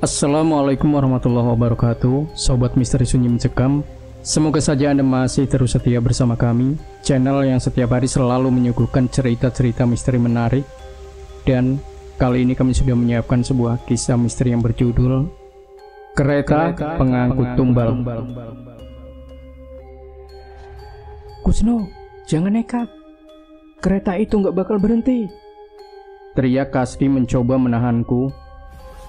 Assalamualaikum warahmatullahi wabarakatuh, Sobat Misteri Sunyi Mencekam. Semoga saja Anda masih terus setia bersama kami, channel yang setiap hari selalu menyuguhkan cerita-cerita misteri menarik. Dan kali ini kami sudah menyiapkan sebuah kisah misteri yang berjudul Kereta Pengangkut Tumbal. Kusno, jangan nekat. Kereta itu nggak bakal berhenti. Teriak Kasdi mencoba menahanku.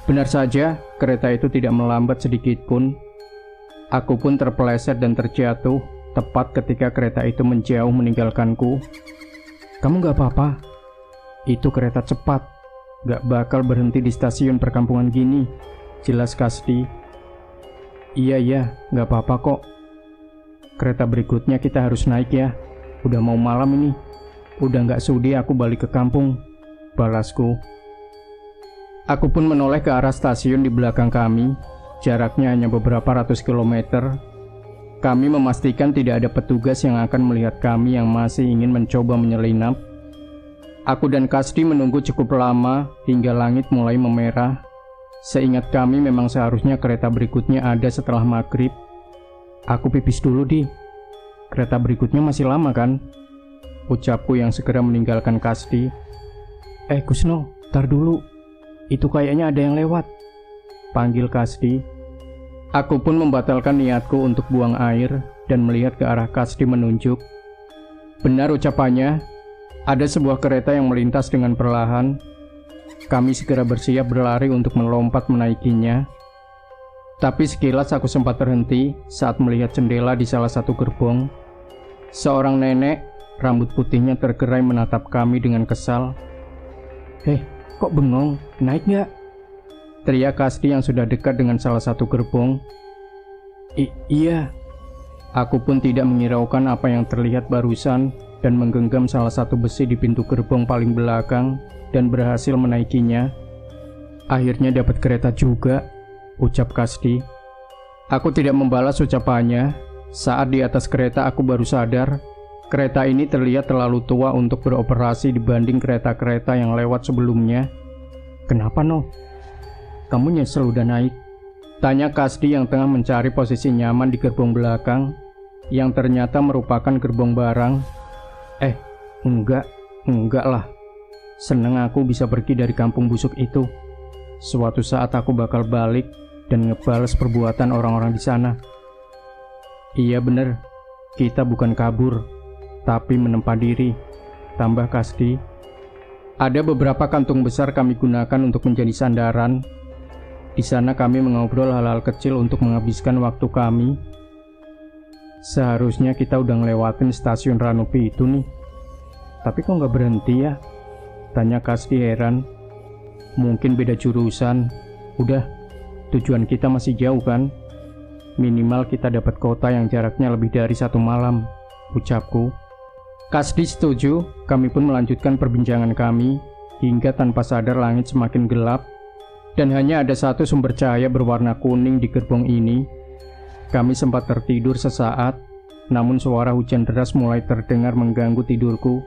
Benar saja, kereta itu tidak melambat sedikit pun. Aku pun terpeleset dan terjatuh tepat ketika kereta itu menjauh meninggalkanku. Kamu gak apa-apa? Itu kereta cepat, gak bakal berhenti di stasiun perkampungan gini, jelas Kasdi. Iya, gak apa-apa kok. Kereta berikutnya kita harus naik ya. Udah mau malam ini. Udah gak sudi aku balik ke kampung, balasku. Aku pun menoleh ke arah stasiun di belakang kami. Jaraknya hanya beberapa ratus kilometer. Kami memastikan tidak ada petugas yang akan melihat kami yang masih ingin mencoba menyelinap. Aku dan Kasdi menunggu cukup lama hingga langit mulai memerah. Seingat kami memang seharusnya kereta berikutnya ada setelah maghrib. Aku pipis dulu di. Kereta berikutnya masih lama kan? Ucapku yang segera meninggalkan Kasdi. Kusno, tar dulu. Itu kayaknya ada yang lewat, panggil Kasdi. Aku pun membatalkan niatku untuk buang air dan melihat ke arah Kasdi menunjuk. Benar ucapannya, ada sebuah kereta yang melintas dengan perlahan. Kami segera bersiap berlari untuk melompat menaikinya. Tapi sekilas aku sempat terhenti saat melihat jendela di salah satu gerbong. Seorang nenek, rambut putihnya tergerai menatap kami dengan kesal. Kok bengong? Naik nggak? Teriak Kasdi yang sudah dekat dengan salah satu gerbong. Iya. Aku pun tidak menghiraukan apa yang terlihat barusan dan menggenggam salah satu besi di pintu gerbong paling belakang dan berhasil menaikinya. Akhirnya dapat kereta juga, ucap Kasdi. Aku tidak membalas ucapannya. Saat di atas kereta aku baru sadar kereta ini terlihat terlalu tua untuk beroperasi dibanding kereta-kereta yang lewat sebelumnya. Kenapa, No? Kamu nyesel udah naik? Tanya Kasdi yang tengah mencari posisi nyaman di gerbong belakang, yang ternyata merupakan gerbong barang. Enggak lah. Seneng aku bisa pergi dari kampung busuk itu. Suatu saat aku bakal balik dan ngebales perbuatan orang-orang di sana. Iya bener, kita bukan kabur, tapi menempa diri, tambah Kasdi. Ada beberapa kantung besar kami gunakan untuk menjadi sandaran. Di sana kami mengobrol hal-hal kecil untuk menghabiskan waktu kami. Seharusnya kita udah ngelewatin stasiun Ranupi itu nih. Tapi kok nggak berhenti ya? Tanya Kasdi heran. Mungkin beda jurusan. Udah, tujuan kita masih jauh kan? Minimal kita dapat kota yang jaraknya lebih dari 1 malam, ucapku. Kasdi setuju, kami pun melanjutkan perbincangan kami, hingga tanpa sadar langit semakin gelap, dan hanya ada satu sumber cahaya berwarna kuning di gerbong ini. Kami sempat tertidur sesaat, namun suara hujan deras mulai terdengar mengganggu tidurku.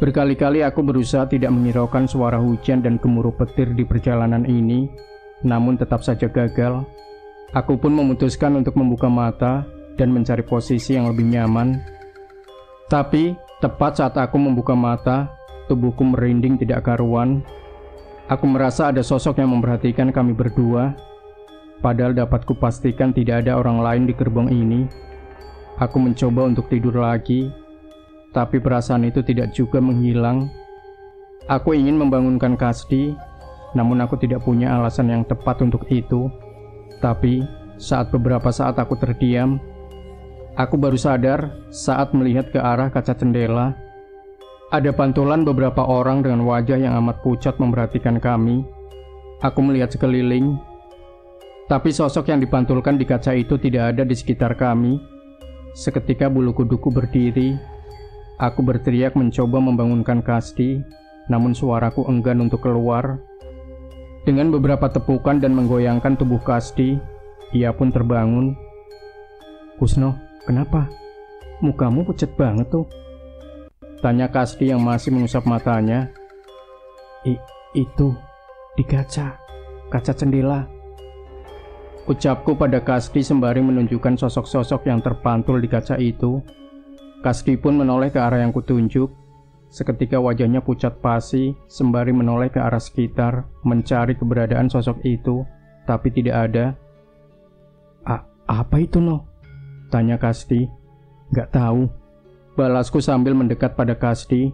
Berkali-kali aku berusaha tidak menghiraukan suara hujan dan gemuruh petir di perjalanan ini, namun tetap saja gagal. Aku pun memutuskan untuk membuka mata dan mencari posisi yang lebih nyaman. Tapi, tepat saat aku membuka mata, tubuhku merinding tidak karuan. Aku merasa ada sosok yang memperhatikan kami berdua. Padahal dapat kupastikan tidak ada orang lain di gerbong ini. Aku mencoba untuk tidur lagi, tapi perasaan itu tidak juga menghilang. Aku ingin membangunkan Kasdi, namun aku tidak punya alasan yang tepat untuk itu. Tapi, saat beberapa saat aku terdiam, aku baru sadar saat melihat ke arah kaca jendela. Ada pantulan beberapa orang dengan wajah yang amat pucat memperhatikan kami. Aku melihat sekeliling, tapi sosok yang dipantulkan di kaca itu tidak ada di sekitar kami. Seketika bulu kuduku berdiri. Aku berteriak mencoba membangunkan Kasdi, namun suaraku enggan untuk keluar. Dengan beberapa tepukan dan menggoyangkan tubuh Kasdi, ia pun terbangun. Kusno, kenapa? Mukamu pucat banget tuh. Tanya Kasdi yang masih mengusap matanya. Itu, di kaca. kaca jendela. Ucapku pada Kasdi sembari menunjukkan sosok-sosok yang terpantul di kaca itu. Kasdi pun menoleh ke arah yang kutunjuk. Seketika wajahnya pucat pasi sembari menoleh ke arah sekitar mencari keberadaan sosok itu, tapi tidak ada. Apa itu, No? Tanya Kasdi. Gak tahu. Balasku sambil mendekat pada Kasdi.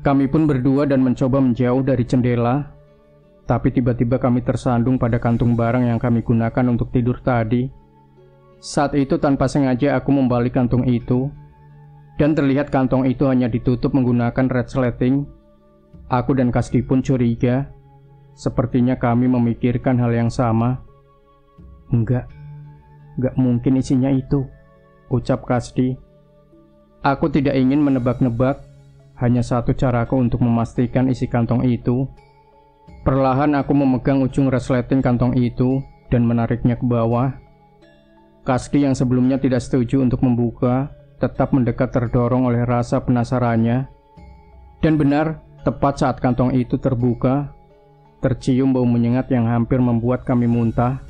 Kami pun berdua dan mencoba menjauh dari jendela. Tapi tiba-tiba kami tersandung pada kantung barang yang kami gunakan untuk tidur tadi. Saat itu tanpa sengaja aku membalik kantung itu. Dan terlihat kantong itu hanya ditutup menggunakan resleting. Aku dan Kasdi pun curiga. Sepertinya kami memikirkan hal yang sama. Enggak mungkin isinya itu, ucap Kasdi. Aku tidak ingin menebak-nebak. Hanya satu caraku untuk memastikan isi kantong itu. Perlahan aku memegang ujung resleting kantong itu dan menariknya ke bawah. Kasdi yang sebelumnya tidak setuju untuk membuka, tetap mendekat terdorong oleh rasa penasarannya. Dan benar, tepat saat kantong itu terbuka, tercium bau menyengat yang hampir membuat kami muntah.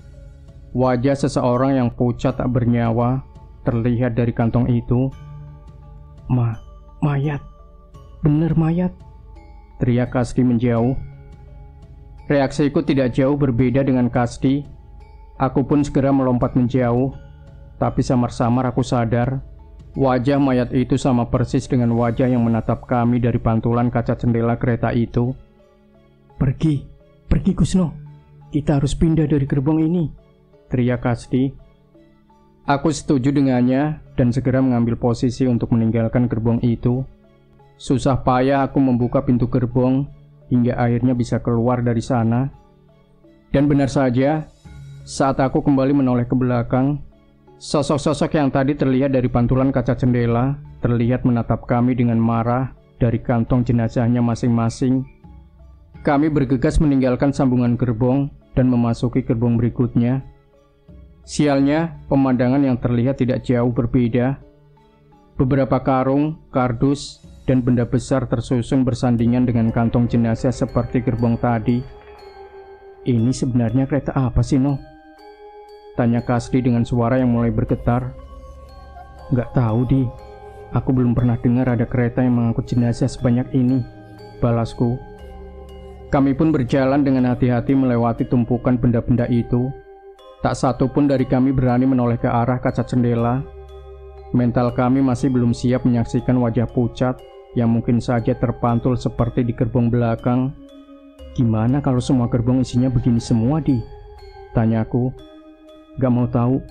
Wajah seseorang yang pucat tak bernyawa terlihat dari kantong itu. Mayat. Bener mayat, teriak Kasdi menjauh. Reaksiku tidak jauh berbeda dengan Kasdi. Aku pun segera melompat menjauh. Tapi samar-samar aku sadar, wajah mayat itu sama persis dengan wajah yang menatap kami dari pantulan kaca jendela kereta itu. Pergi Kusno. Kita harus pindah dari gerbong ini, teriak Kasdi. Aku setuju dengannya dan segera mengambil posisi untuk meninggalkan gerbong itu. Susah payah aku membuka pintu gerbong hingga akhirnya bisa keluar dari sana. Dan benar saja, saat aku kembali menoleh ke belakang, sosok-sosok yang tadi terlihat dari pantulan kaca jendela terlihat menatap kami dengan marah dari kantong jenazahnya masing-masing. Kami bergegas meninggalkan sambungan gerbong dan memasuki gerbong berikutnya. Sialnya, pemandangan yang terlihat tidak jauh berbeda. Beberapa karung, kardus, dan benda besar tersusun bersandingan dengan kantong jenazah seperti gerbong tadi. Ini sebenarnya kereta apa sih, No? Tanya Kasdi dengan suara yang mulai bergetar. Nggak tahu, Di. Aku belum pernah dengar ada kereta yang mengangkut jenazah sebanyak ini, balasku. Kami pun berjalan dengan hati-hati melewati tumpukan benda-benda itu. Tak satu pun dari kami berani menoleh ke arah kaca jendela. Mental kami masih belum siap menyaksikan wajah pucat yang mungkin saja terpantul seperti di gerbong belakang. Gimana kalau semua gerbong isinya begini semua, Di? Tanyaku. Gak mau tahu.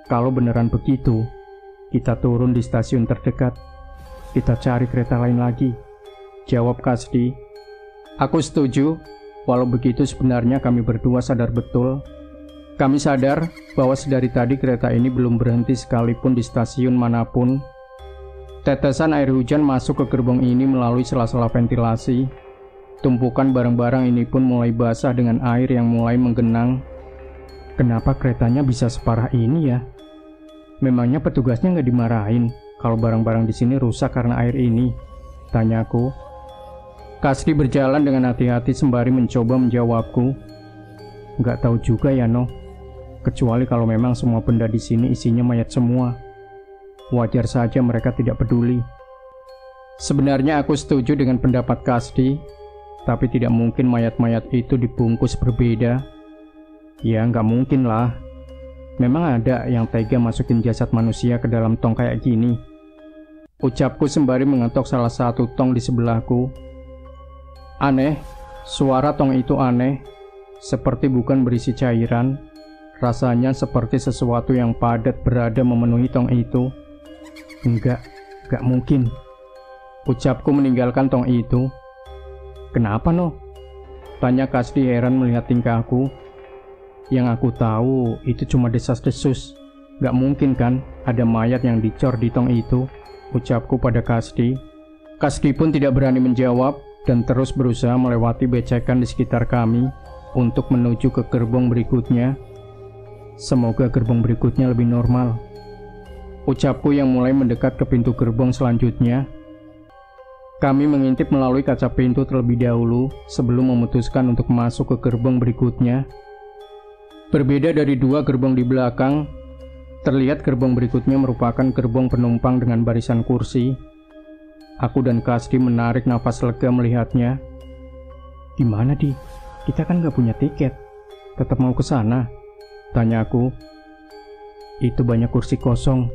Kalau beneran begitu, kita turun di stasiun terdekat. Kita cari kereta lain lagi, jawab Kasdi. Aku setuju. Walau begitu sebenarnya kami berdua sadar betul. Kami sadar bahwa sedari tadi kereta ini belum berhenti sekalipun di stasiun manapun. Tetesan air hujan masuk ke gerbong ini melalui sela-sela ventilasi. Tumpukan barang-barang ini pun mulai basah dengan air yang mulai menggenang. Kenapa keretanya bisa separah ini ya? Memangnya petugasnya nggak dimarahin kalau barang-barang di sini rusak karena air ini? Tanyaku. Kasdi berjalan dengan hati-hati sembari mencoba menjawabku. Nggak tahu juga ya, No. Kecuali kalau memang semua benda di sini isinya mayat semua. Wajar saja mereka tidak peduli. Sebenarnya aku setuju dengan pendapat Kasdi, tapi tidak mungkin mayat-mayat itu dibungkus berbeda. Ya nggak mungkin lah. Memang ada yang tega masukin jasad manusia ke dalam tong kayak gini. Ucapku sembari mengetok salah satu tong di sebelahku. Aneh, suara tong itu aneh. Seperti bukan berisi cairan. Rasanya seperti sesuatu yang padat berada memenuhi tong itu. Enggak mungkin. Ucapku meninggalkan tong itu. Kenapa, No? Tanya Kasdi heran melihat tingkahku. Yang aku tahu itu cuma desas-desus. Gak mungkin kan ada mayat yang dicor di tong itu, ucapku pada Kasdi. Kasdi pun tidak berani menjawab dan terus berusaha melewati becekan di sekitar kami untuk menuju ke gerbong berikutnya. Semoga gerbong berikutnya lebih normal, ucapku yang mulai mendekat ke pintu gerbong selanjutnya. Kami mengintip melalui kaca pintu terlebih dahulu sebelum memutuskan untuk masuk ke gerbong berikutnya. Berbeda dari 2 gerbong di belakang, terlihat gerbong berikutnya merupakan gerbong penumpang dengan barisan kursi. Aku dan Kasdi menarik nafas lega melihatnya. "Gimana, Di? Kita kan nggak punya tiket. Tetap mau ke sana?" tanya aku. "Itu banyak kursi kosong.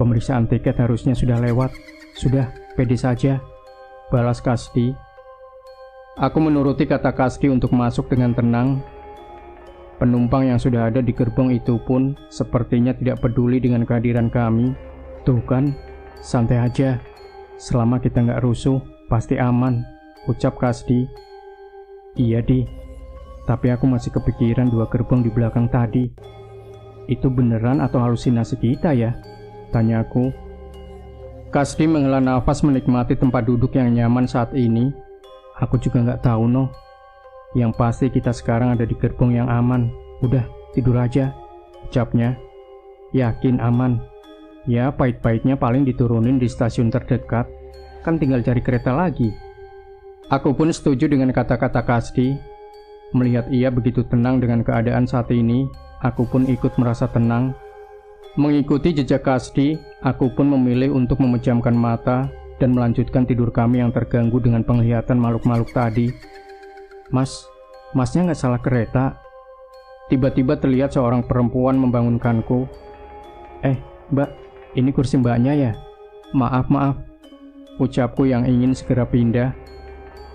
Pemeriksaan tiket harusnya sudah lewat. Sudah, pede saja," balas Kasdi. Aku menuruti kata Kasdi untuk masuk dengan tenang. Penumpang yang sudah ada di gerbong itu pun sepertinya tidak peduli dengan kehadiran kami. "Tuh kan, santai aja. Selama kita nggak rusuh, pasti aman," ucap Kasdi. "Iya, Di. Tapi aku masih kepikiran 2 gerbong di belakang tadi. Itu beneran atau halusinasi kita ya?" tanya aku. Kasdi menghela nafas menikmati tempat duduk yang nyaman saat ini. "Aku juga nggak tahu, noh. Yang pasti kita sekarang ada di gerbong yang aman. Udah, tidur aja," ucapnya. "Yakin aman? Ya, pahit-pahitnya paling diturunin di stasiun terdekat. Kan tinggal cari kereta lagi." Aku pun setuju dengan kata-kata Kasdi. Melihat ia begitu tenang dengan keadaan saat ini, aku pun ikut merasa tenang. Mengikuti jejak Kasdi, aku pun memilih untuk memejamkan mata dan melanjutkan tidur kami yang terganggu dengan penglihatan makhluk-makhluk tadi. Masnya nggak salah kereta?" Tiba-tiba terlihat seorang perempuan membangunkanku. Mbak, ini kursi mbaknya ya? Maaf, ucapku yang ingin segera pindah.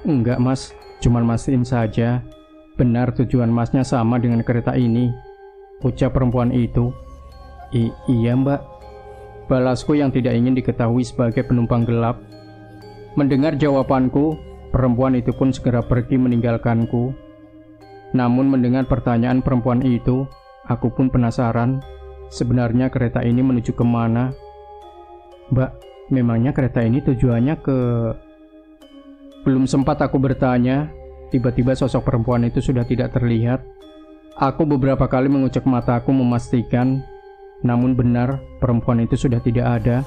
"Enggak, Mas, cuman mastiin saja. Benar tujuan Masnya sama dengan kereta ini," ucap perempuan itu. Iya, Mbak," balasku yang tidak ingin diketahui sebagai penumpang gelap. Mendengar jawabanku, perempuan itu pun segera pergi meninggalkanku. Namun mendengar pertanyaan perempuan itu, aku pun penasaran, sebenarnya kereta ini menuju kemana. "Mbak, memangnya kereta ini tujuannya ke..." Belum sempat aku bertanya, tiba-tiba sosok perempuan itu sudah tidak terlihat. Aku beberapa kali mengucek mataku memastikan, namun benar, perempuan itu sudah tidak ada.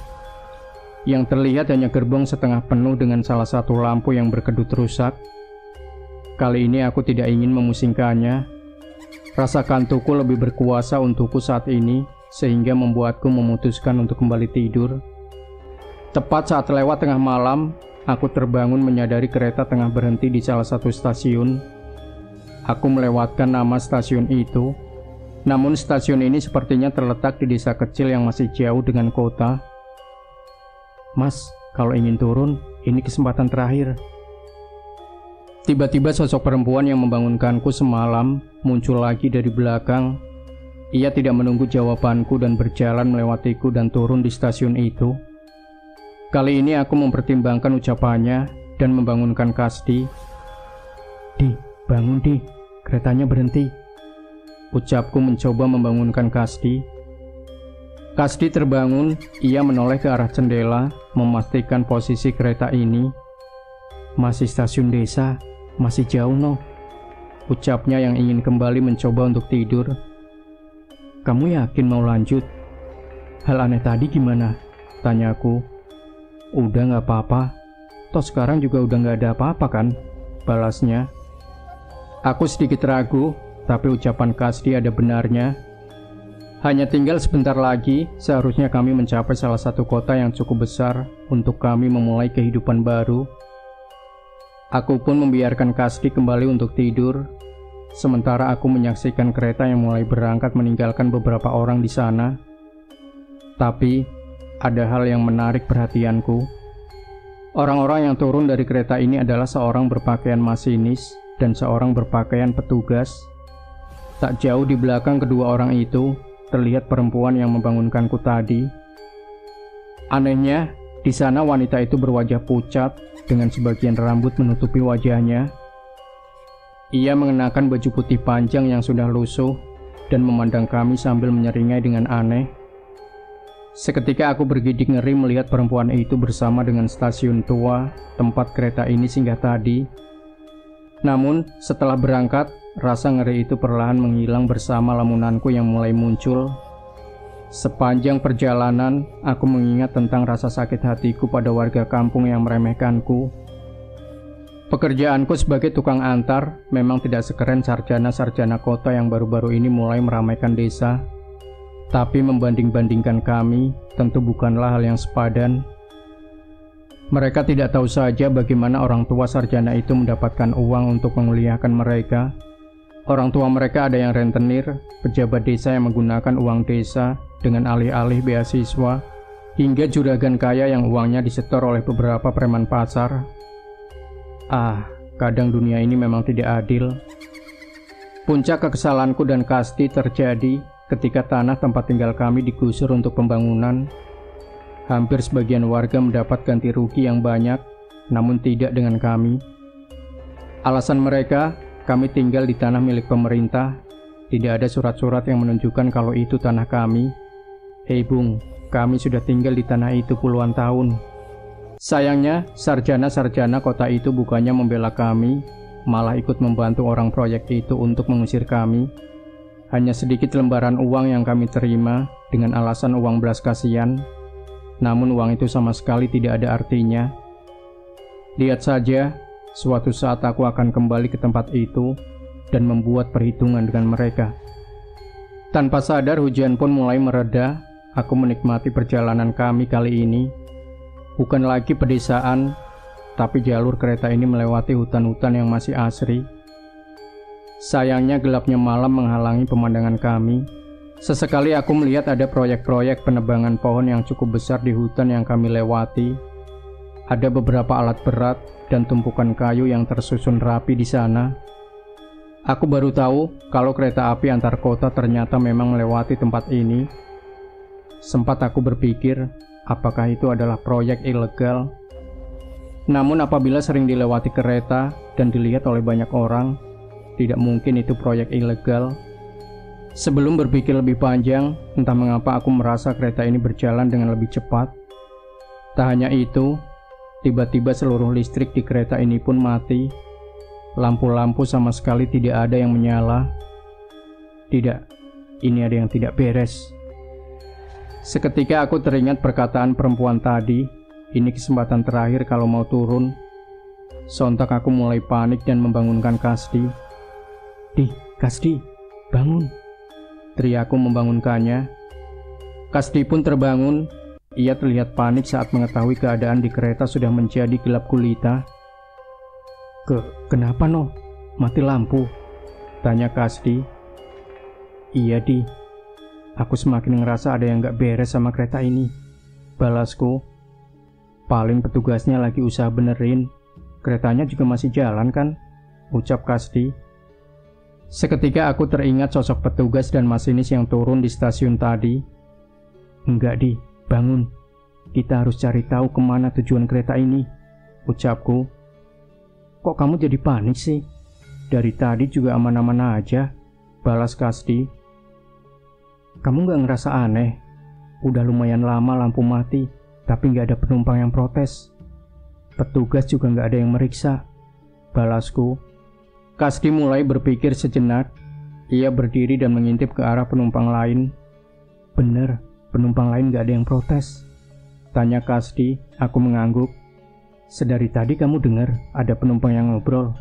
Yang terlihat hanya gerbong setengah penuh dengan salah satu lampu yang berkedut rusak. Kali ini aku tidak ingin memusingkannya. Rasa kantukku lebih berkuasa untukku saat ini, sehingga membuatku memutuskan untuk kembali tidur. Tepat saat lewat tengah malam, aku terbangun menyadari kereta tengah berhenti di salah satu stasiun. Aku melewatkan nama stasiun itu. Namun stasiun ini sepertinya terletak di desa kecil yang masih jauh dengan kota. "Mas, kalau ingin turun, ini kesempatan terakhir." Tiba-tiba sosok perempuan yang membangunkanku semalam muncul lagi dari belakang. Ia tidak menunggu jawabanku dan berjalan melewatiku dan turun di stasiun itu. Kali ini aku mempertimbangkan ucapannya dan membangunkan Kasdi. "Di, bangun Di, keretanya berhenti," ucapku mencoba membangunkan Kasdi. Kasdi terbangun, ia menoleh ke arah jendela, memastikan posisi kereta ini. "Masih stasiun desa, masih jauh noh," ucapnya yang ingin kembali mencoba untuk tidur. "Kamu yakin mau lanjut? Hal aneh tadi gimana?" tanyaku. "Udah nggak apa-apa, toh sekarang juga udah nggak ada apa-apa kan?" balasnya. Aku sedikit ragu, tapi ucapan Kasdi ada benarnya. Hanya tinggal sebentar lagi, seharusnya kami mencapai salah satu kota yang cukup besar untuk kami memulai kehidupan baru. Aku pun membiarkan Kasdi kembali untuk tidur, sementara aku menyaksikan kereta yang mulai berangkat meninggalkan beberapa orang di sana. Tapi, ada hal yang menarik perhatianku. Orang-orang yang turun dari kereta ini adalah seorang berpakaian masinis dan seorang berpakaian petugas. Tak jauh di belakang kedua orang itu, terlihat perempuan yang membangunkanku tadi. Anehnya, di sana wanita itu berwajah pucat dengan sebagian rambut menutupi wajahnya. Ia mengenakan baju putih panjang yang sudah lusuh dan memandang kami sambil menyeringai dengan aneh. Seketika aku bergidik ngeri melihat perempuan itu bersama dengan stasiun tua tempat kereta ini singgah tadi. Namun, setelah berangkat, rasa ngeri itu perlahan menghilang bersama lamunanku yang mulai muncul. Sepanjang perjalanan, aku mengingat tentang rasa sakit hatiku pada warga kampung yang meremehkanku. Pekerjaanku sebagai tukang antar memang tidak sekeren sarjana-sarjana kota yang baru-baru ini mulai meramaikan desa. Tapi membanding-bandingkan kami, tentu bukanlah hal yang sepadan. Mereka tidak tahu saja bagaimana orang tua sarjana itu mendapatkan uang untuk menguliahkan mereka. Orang tua mereka ada yang rentenir, pejabat desa yang menggunakan uang desa dengan alih-alih beasiswa, hingga juragan kaya yang uangnya disetor oleh beberapa preman pasar. Kadang dunia ini memang tidak adil. Puncak kekesalanku dan Kasti terjadi ketika tanah tempat tinggal kami digusur untuk pembangunan. Hampir sebagian warga mendapat ganti rugi yang banyak, namun tidak dengan kami. Alasan mereka, kami tinggal di tanah milik pemerintah. Tidak ada surat-surat yang menunjukkan kalau itu tanah kami. Hei Bung, kami sudah tinggal di tanah itu puluhan tahun. Sayangnya, sarjana-sarjana kota itu bukannya membela kami, malah ikut membantu orang proyek itu untuk mengusir kami. Hanya sedikit lembaran uang yang kami terima dengan alasan uang belas kasihan, namun uang itu sama sekali tidak ada artinya. Lihat saja, suatu saat aku akan kembali ke tempat itu dan membuat perhitungan dengan mereka. Tanpa sadar hujan pun mulai mereda. Aku menikmati perjalanan kami kali ini. Bukan lagi pedesaan, tapi jalur kereta ini melewati hutan-hutan yang masih asri. Sayangnya gelapnya malam menghalangi pemandangan kami. Sesekali aku melihat ada proyek-proyek penebangan pohon yang cukup besar di hutan yang kami lewati. Ada beberapa alat berat dan tumpukan kayu yang tersusun rapi di sana. Aku baru tahu kalau kereta api antar kota ternyata memang melewati tempat ini. Sempat aku berpikir, apakah itu adalah proyek ilegal? Namun apabila sering dilewati kereta dan dilihat oleh banyak orang, tidak mungkin itu proyek ilegal. Sebelum berpikir lebih panjang, entah mengapa aku merasa kereta ini berjalan dengan lebih cepat. Tak hanya itu, tiba-tiba seluruh listrik di kereta ini pun mati. Lampu-lampu sama sekali tidak ada yang menyala. Tidak, ini ada yang tidak beres. Seketika aku teringat perkataan perempuan tadi, ini kesempatan terakhir kalau mau turun. Sontak aku mulai panik dan membangunkan Kasti. Kasti, bangun!" teriakku membangunkannya. Kasti pun terbangun. Ia terlihat panik saat mengetahui keadaan di kereta sudah menjadi gelap gulita. Kenapa no? Mati lampu?" tanya Kasti. "Iya Di, aku semakin ngerasa ada yang gak beres sama kereta ini," balasku. "Paling petugasnya lagi usaha benerin, keretanya juga masih jalan kan?" ucap Kasti. Seketika aku teringat sosok petugas dan masinis yang turun di stasiun tadi. "Enggak Di, bangun. Kita harus cari tahu kemana tujuan kereta ini," ucapku. "Kok kamu jadi panik sih? Dari tadi juga aman-aman aja," balas Kasti. "Kamu gak ngerasa aneh? Udah lumayan lama lampu mati, tapi gak ada penumpang yang protes. Petugas juga gak ada yang meriksa," balasku. Kasti mulai berpikir sejenak. Ia berdiri dan mengintip ke arah penumpang lain. "Bener, penumpang lain gak ada yang protes?" tanya Kasti. Aku mengangguk. "Sedari tadi kamu dengar ada penumpang yang ngobrol?"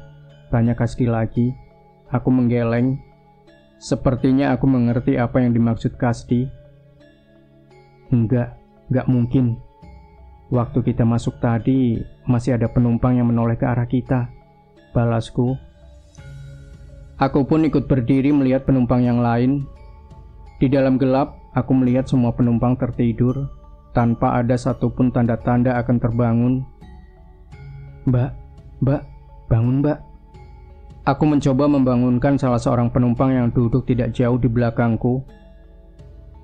tanya Kasti lagi. Aku menggeleng. Sepertinya aku mengerti apa yang dimaksud Kasti. Enggak mungkin. Waktu kita masuk tadi, masih ada penumpang yang menoleh ke arah kita," balasku. Aku pun ikut berdiri melihat penumpang yang lain. Di dalam gelap, aku melihat semua penumpang tertidur, tanpa ada satupun tanda-tanda akan terbangun. Mbak, bangun Mbak." Aku mencoba membangunkan salah seorang penumpang yang duduk tidak jauh di belakangku.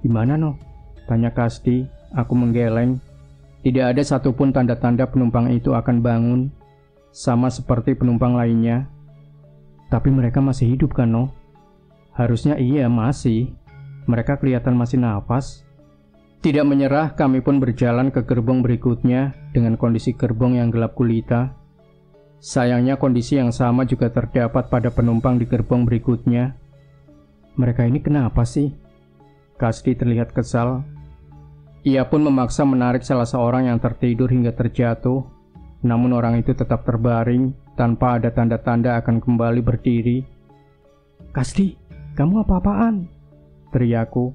"Gimana no?" tanya Kasti. Aku menggeleng. Tidak ada satupun tanda-tanda penumpang itu akan bangun, sama seperti penumpang lainnya. "Tapi mereka masih hidup kan no?" "Harusnya iya masih. Mereka kelihatan masih napas." Tidak menyerah, kami pun berjalan ke gerbong berikutnya dengan kondisi gerbong yang gelap gulita. Sayangnya kondisi yang sama juga terdapat pada penumpang di gerbong berikutnya. "Mereka ini kenapa sih? Kasdi terlihat kesal. Ia pun memaksa menarik salah seorang yang tertidur hingga terjatuh, namun orang itu tetap terbaring tanpa ada tanda-tanda akan kembali berdiri. "Kasdi, kamu apa-apaan?" teriakku.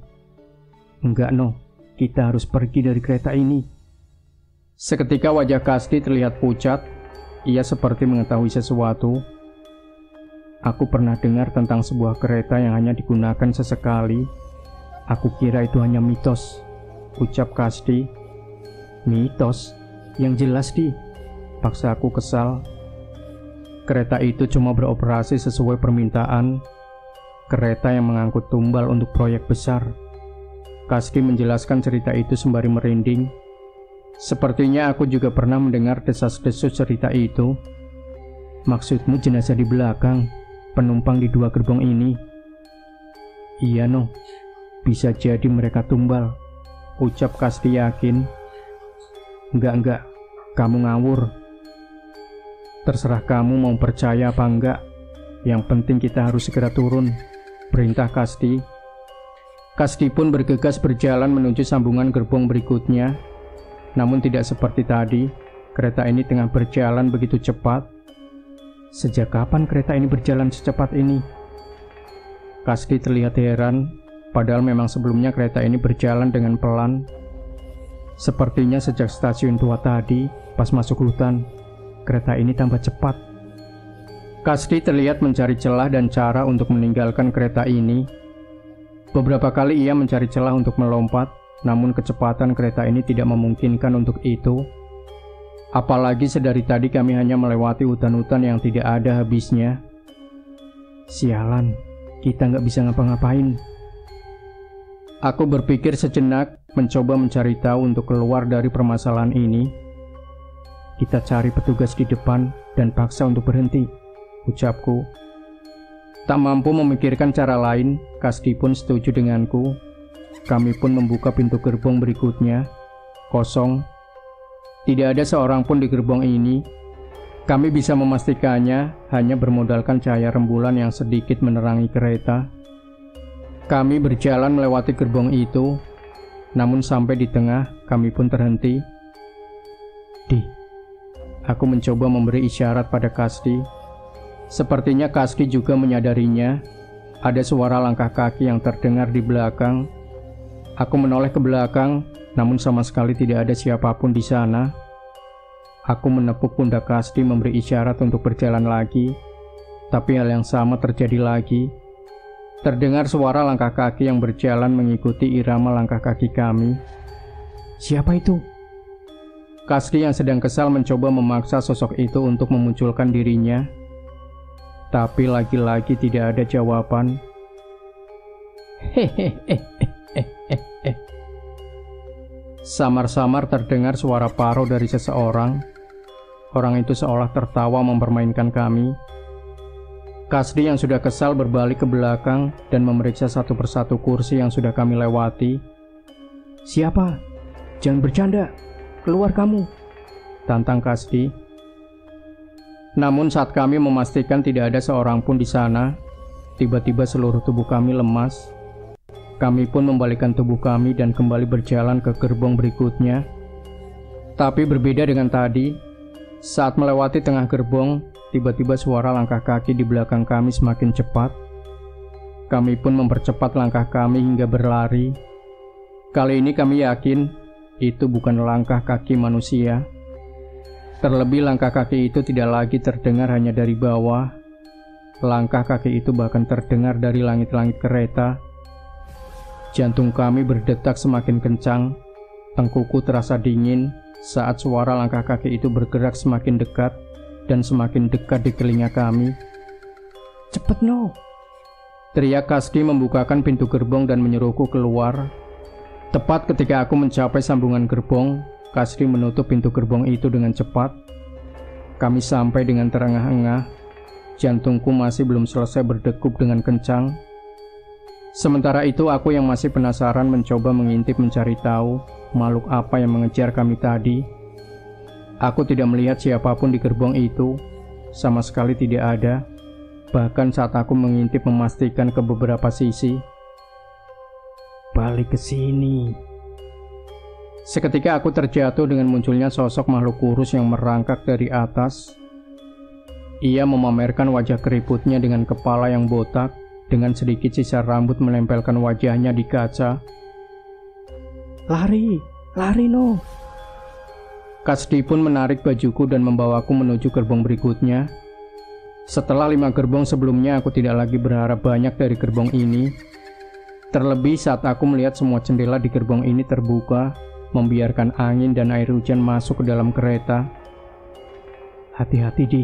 "Enggak, No. Kita harus pergi dari kereta ini." Seketika wajah Kasdi terlihat pucat. Ia seperti mengetahui sesuatu. "Aku pernah dengar tentang sebuah kereta yang hanya digunakan sesekali. Aku kira itu hanya mitos," ucap Kasdi. "Mitos? Yang jelas, Di," paksa aku kesal. "Kereta itu cuma beroperasi sesuai permintaan. Kereta yang mengangkut tumbal untuk proyek besar." Kasdi menjelaskan cerita itu sembari merinding. Sepertinya aku juga pernah mendengar desas-desus cerita itu. "Maksudmu jenazah di belakang, penumpang di 2 gerbong ini?" "Iya, No. Bisa jadi mereka tumbal," ucap Kasdi yakin. Enggak. Kamu ngawur." "Terserah kamu mau percaya apa enggak. Yang penting kita harus segera turun," perintah Kasdi. Kasdi pun bergegas berjalan menuju sambungan gerbong berikutnya. Namun tidak seperti tadi, kereta ini tengah berjalan begitu cepat. Sejak kapan kereta ini berjalan secepat ini? Kasdi terlihat heran, padahal memang sebelumnya kereta ini berjalan dengan pelan. Sepertinya sejak stasiun tua tadi, pas masuk hutan, kereta ini tambah cepat. Kasdi terlihat mencari celah dan cara untuk meninggalkan kereta ini. Beberapa kali ia mencari celah untuk melompat, namun kecepatan kereta ini tidak memungkinkan untuk itu. Apalagi sedari tadi kami hanya melewati hutan-hutan yang tidak ada habisnya. Sialan, kita nggak bisa ngapa-ngapain. Aku berpikir sejenak, mencoba mencari tahu untuk keluar dari permasalahan ini. "Kita cari petugas di depan dan paksa untuk berhenti," ucapku. Tak mampu memikirkan cara lain, Kasdi pun setuju denganku. Kami pun membuka pintu gerbong berikutnya. Kosong. Tidak ada seorang pun di gerbong ini. Kami bisa memastikannya hanya bermodalkan cahaya rembulan yang sedikit menerangi kereta. Kami berjalan melewati gerbong itu, namun sampai di tengah kami pun terhenti. "Di," aku mencoba memberi isyarat pada Kasdi. Sepertinya Kasdi juga menyadarinya. Ada suara langkah kaki yang terdengar di belakang. Aku menoleh ke belakang, namun sama sekali tidak ada siapapun di sana. Aku menepuk pundak Kasdi memberi isyarat untuk berjalan lagi, tapi hal yang sama terjadi lagi. Terdengar suara langkah kaki yang berjalan mengikuti irama langkah kaki kami. "Siapa itu?" Kasdi yang sedang kesal mencoba memaksa sosok itu untuk memunculkan dirinya. Tapi lagi-lagi tidak ada jawaban. Samar-samar terdengar suara paro dari seseorang. Orang itu seolah tertawa mempermainkan kami. Kasdi yang sudah kesal berbalik ke belakang dan memeriksa satu persatu kursi yang sudah kami lewati. "Siapa? Jangan bercanda. Keluar kamu," tantang Kasdi. Namun saat kami memastikan tidak ada seorang pun di sana, tiba-tiba seluruh tubuh kami lemas. Kami pun membalikkan tubuh kami dan kembali berjalan ke gerbong berikutnya. Tapi berbeda dengan tadi, saat melewati tengah gerbong, tiba-tiba suara langkah kaki di belakang kami semakin cepat. Kami pun mempercepat langkah kami hingga berlari. Kali ini kami yakin itu bukan langkah kaki manusia. Terlebih langkah kaki itu tidak lagi terdengar hanya dari bawah. Langkah kaki itu bahkan terdengar dari langit-langit kereta. Jantung kami berdetak semakin kencang. Tengkuku terasa dingin saat suara langkah kaki itu bergerak semakin dekat dan semakin dekat di telinga kami. "Cepet, No!" teriak Kasdi membukakan pintu gerbong dan menyuruhku keluar. Tepat ketika aku mencapai sambungan gerbong, Kasdi menutup pintu gerbong itu dengan cepat. Kami sampai dengan terengah-engah. Jantungku masih belum selesai berdegup dengan kencang. Sementara itu aku yang masih penasaran mencoba mengintip mencari tahu makhluk apa yang mengejar kami tadi. Aku tidak melihat siapapun di gerbong itu. Sama sekali tidak ada. Bahkan saat aku mengintip memastikan ke beberapa sisi. kembali ke sini. Seketika aku terjatuh dengan munculnya sosok makhluk kurus yang merangkak dari atas. Ia memamerkan wajah keriputnya dengan kepala yang botak, dengan sedikit sisa rambut menempelkan wajahnya di kaca. Lari, lari no. Kasdi pun menarik bajuku dan membawaku menuju gerbong berikutnya. Setelah 5 gerbong sebelumnya, aku tidak lagi berharap banyak dari gerbong ini. Terlebih saat aku melihat semua jendela di gerbong ini terbuka, membiarkan angin dan air hujan masuk ke dalam kereta. Hati-hati Di,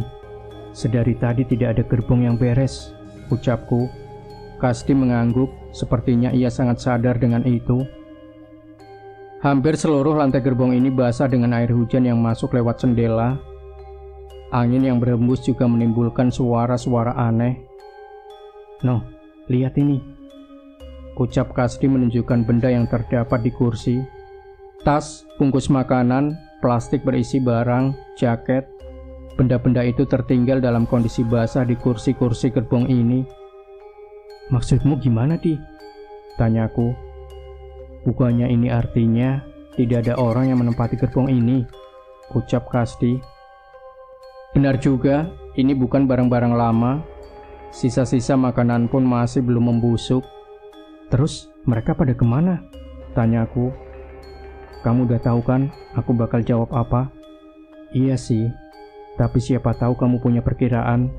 sedari tadi tidak ada gerbong yang beres, ucapku. Kasdi mengangguk, sepertinya ia sangat sadar dengan itu. Hampir seluruh lantai gerbong ini basah dengan air hujan yang masuk lewat jendela. Angin yang berhembus juga menimbulkan suara-suara aneh. Noh, lihat ini, ucap Kasdi menunjukkan benda yang terdapat di kursi. Tas, bungkus makanan, plastik berisi barang, jaket. Benda-benda itu tertinggal dalam kondisi basah di kursi-kursi gerbong ini. Maksudmu gimana, Di? Tanyaku. Bukannya ini artinya tidak ada orang yang menempati gerbong ini, ucap Kasdi. Benar juga, ini bukan barang-barang lama. Sisa-sisa makanan pun masih belum membusuk. Terus mereka pada kemana? Tanyaku. Kamu udah tahu kan aku bakal jawab apa? Iya sih, tapi siapa tahu kamu punya perkiraan.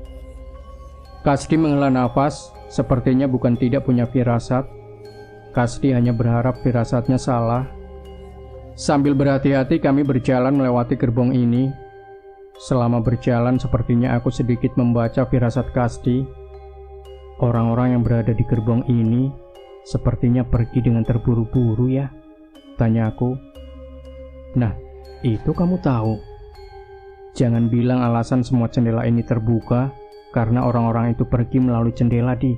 Kasdi menghela nafas, sepertinya bukan tidak punya firasat. Kasdi hanya berharap firasatnya salah. Sambil berhati-hati kami berjalan melewati gerbong ini. Selama berjalan sepertinya aku sedikit membaca firasat Kasdi. Orang-orang yang berada di gerbong ini sepertinya pergi dengan terburu-buru ya, tanya aku. Nah, itu kamu tahu. Jangan bilang alasan semua jendela ini terbuka karena orang-orang itu pergi melalui jendela, Di.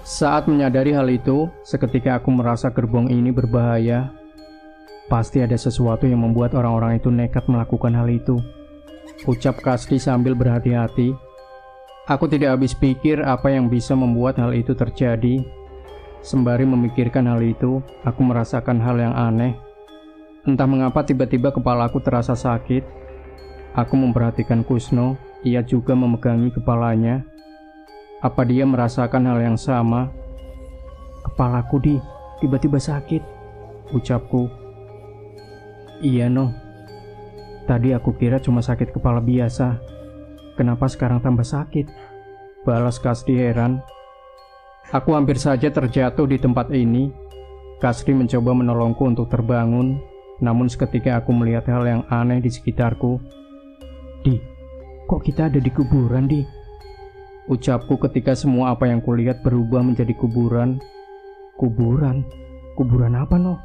Saat menyadari hal itu, seketika aku merasa gerbong ini berbahaya. Pasti ada sesuatu yang membuat orang-orang itu nekat melakukan hal itu, ucap Kasdi sambil berhati-hati. Aku tidak habis pikir apa yang bisa membuat hal itu terjadi. Sembari memikirkan hal itu, aku merasakan hal yang aneh. Entah mengapa tiba-tiba kepalaku terasa sakit. Aku memperhatikan Kusno, ia juga memegangi kepalanya. Apa dia merasakan hal yang sama? Kepalaku, Di, tiba-tiba sakit, ucapku. Iya, noh. Tadi aku kira cuma sakit kepala biasa. Kenapa sekarang tambah sakit? Balas Kasdi heran. Aku hampir saja terjatuh di tempat ini. Kasdi mencoba menolongku untuk terbangun. Namun seketika aku melihat hal yang aneh di sekitarku. Di, kok kita ada di kuburan, Di? Ucapku ketika semua apa yang kulihat berubah menjadi kuburan. Kuburan? Kuburan apa, noh?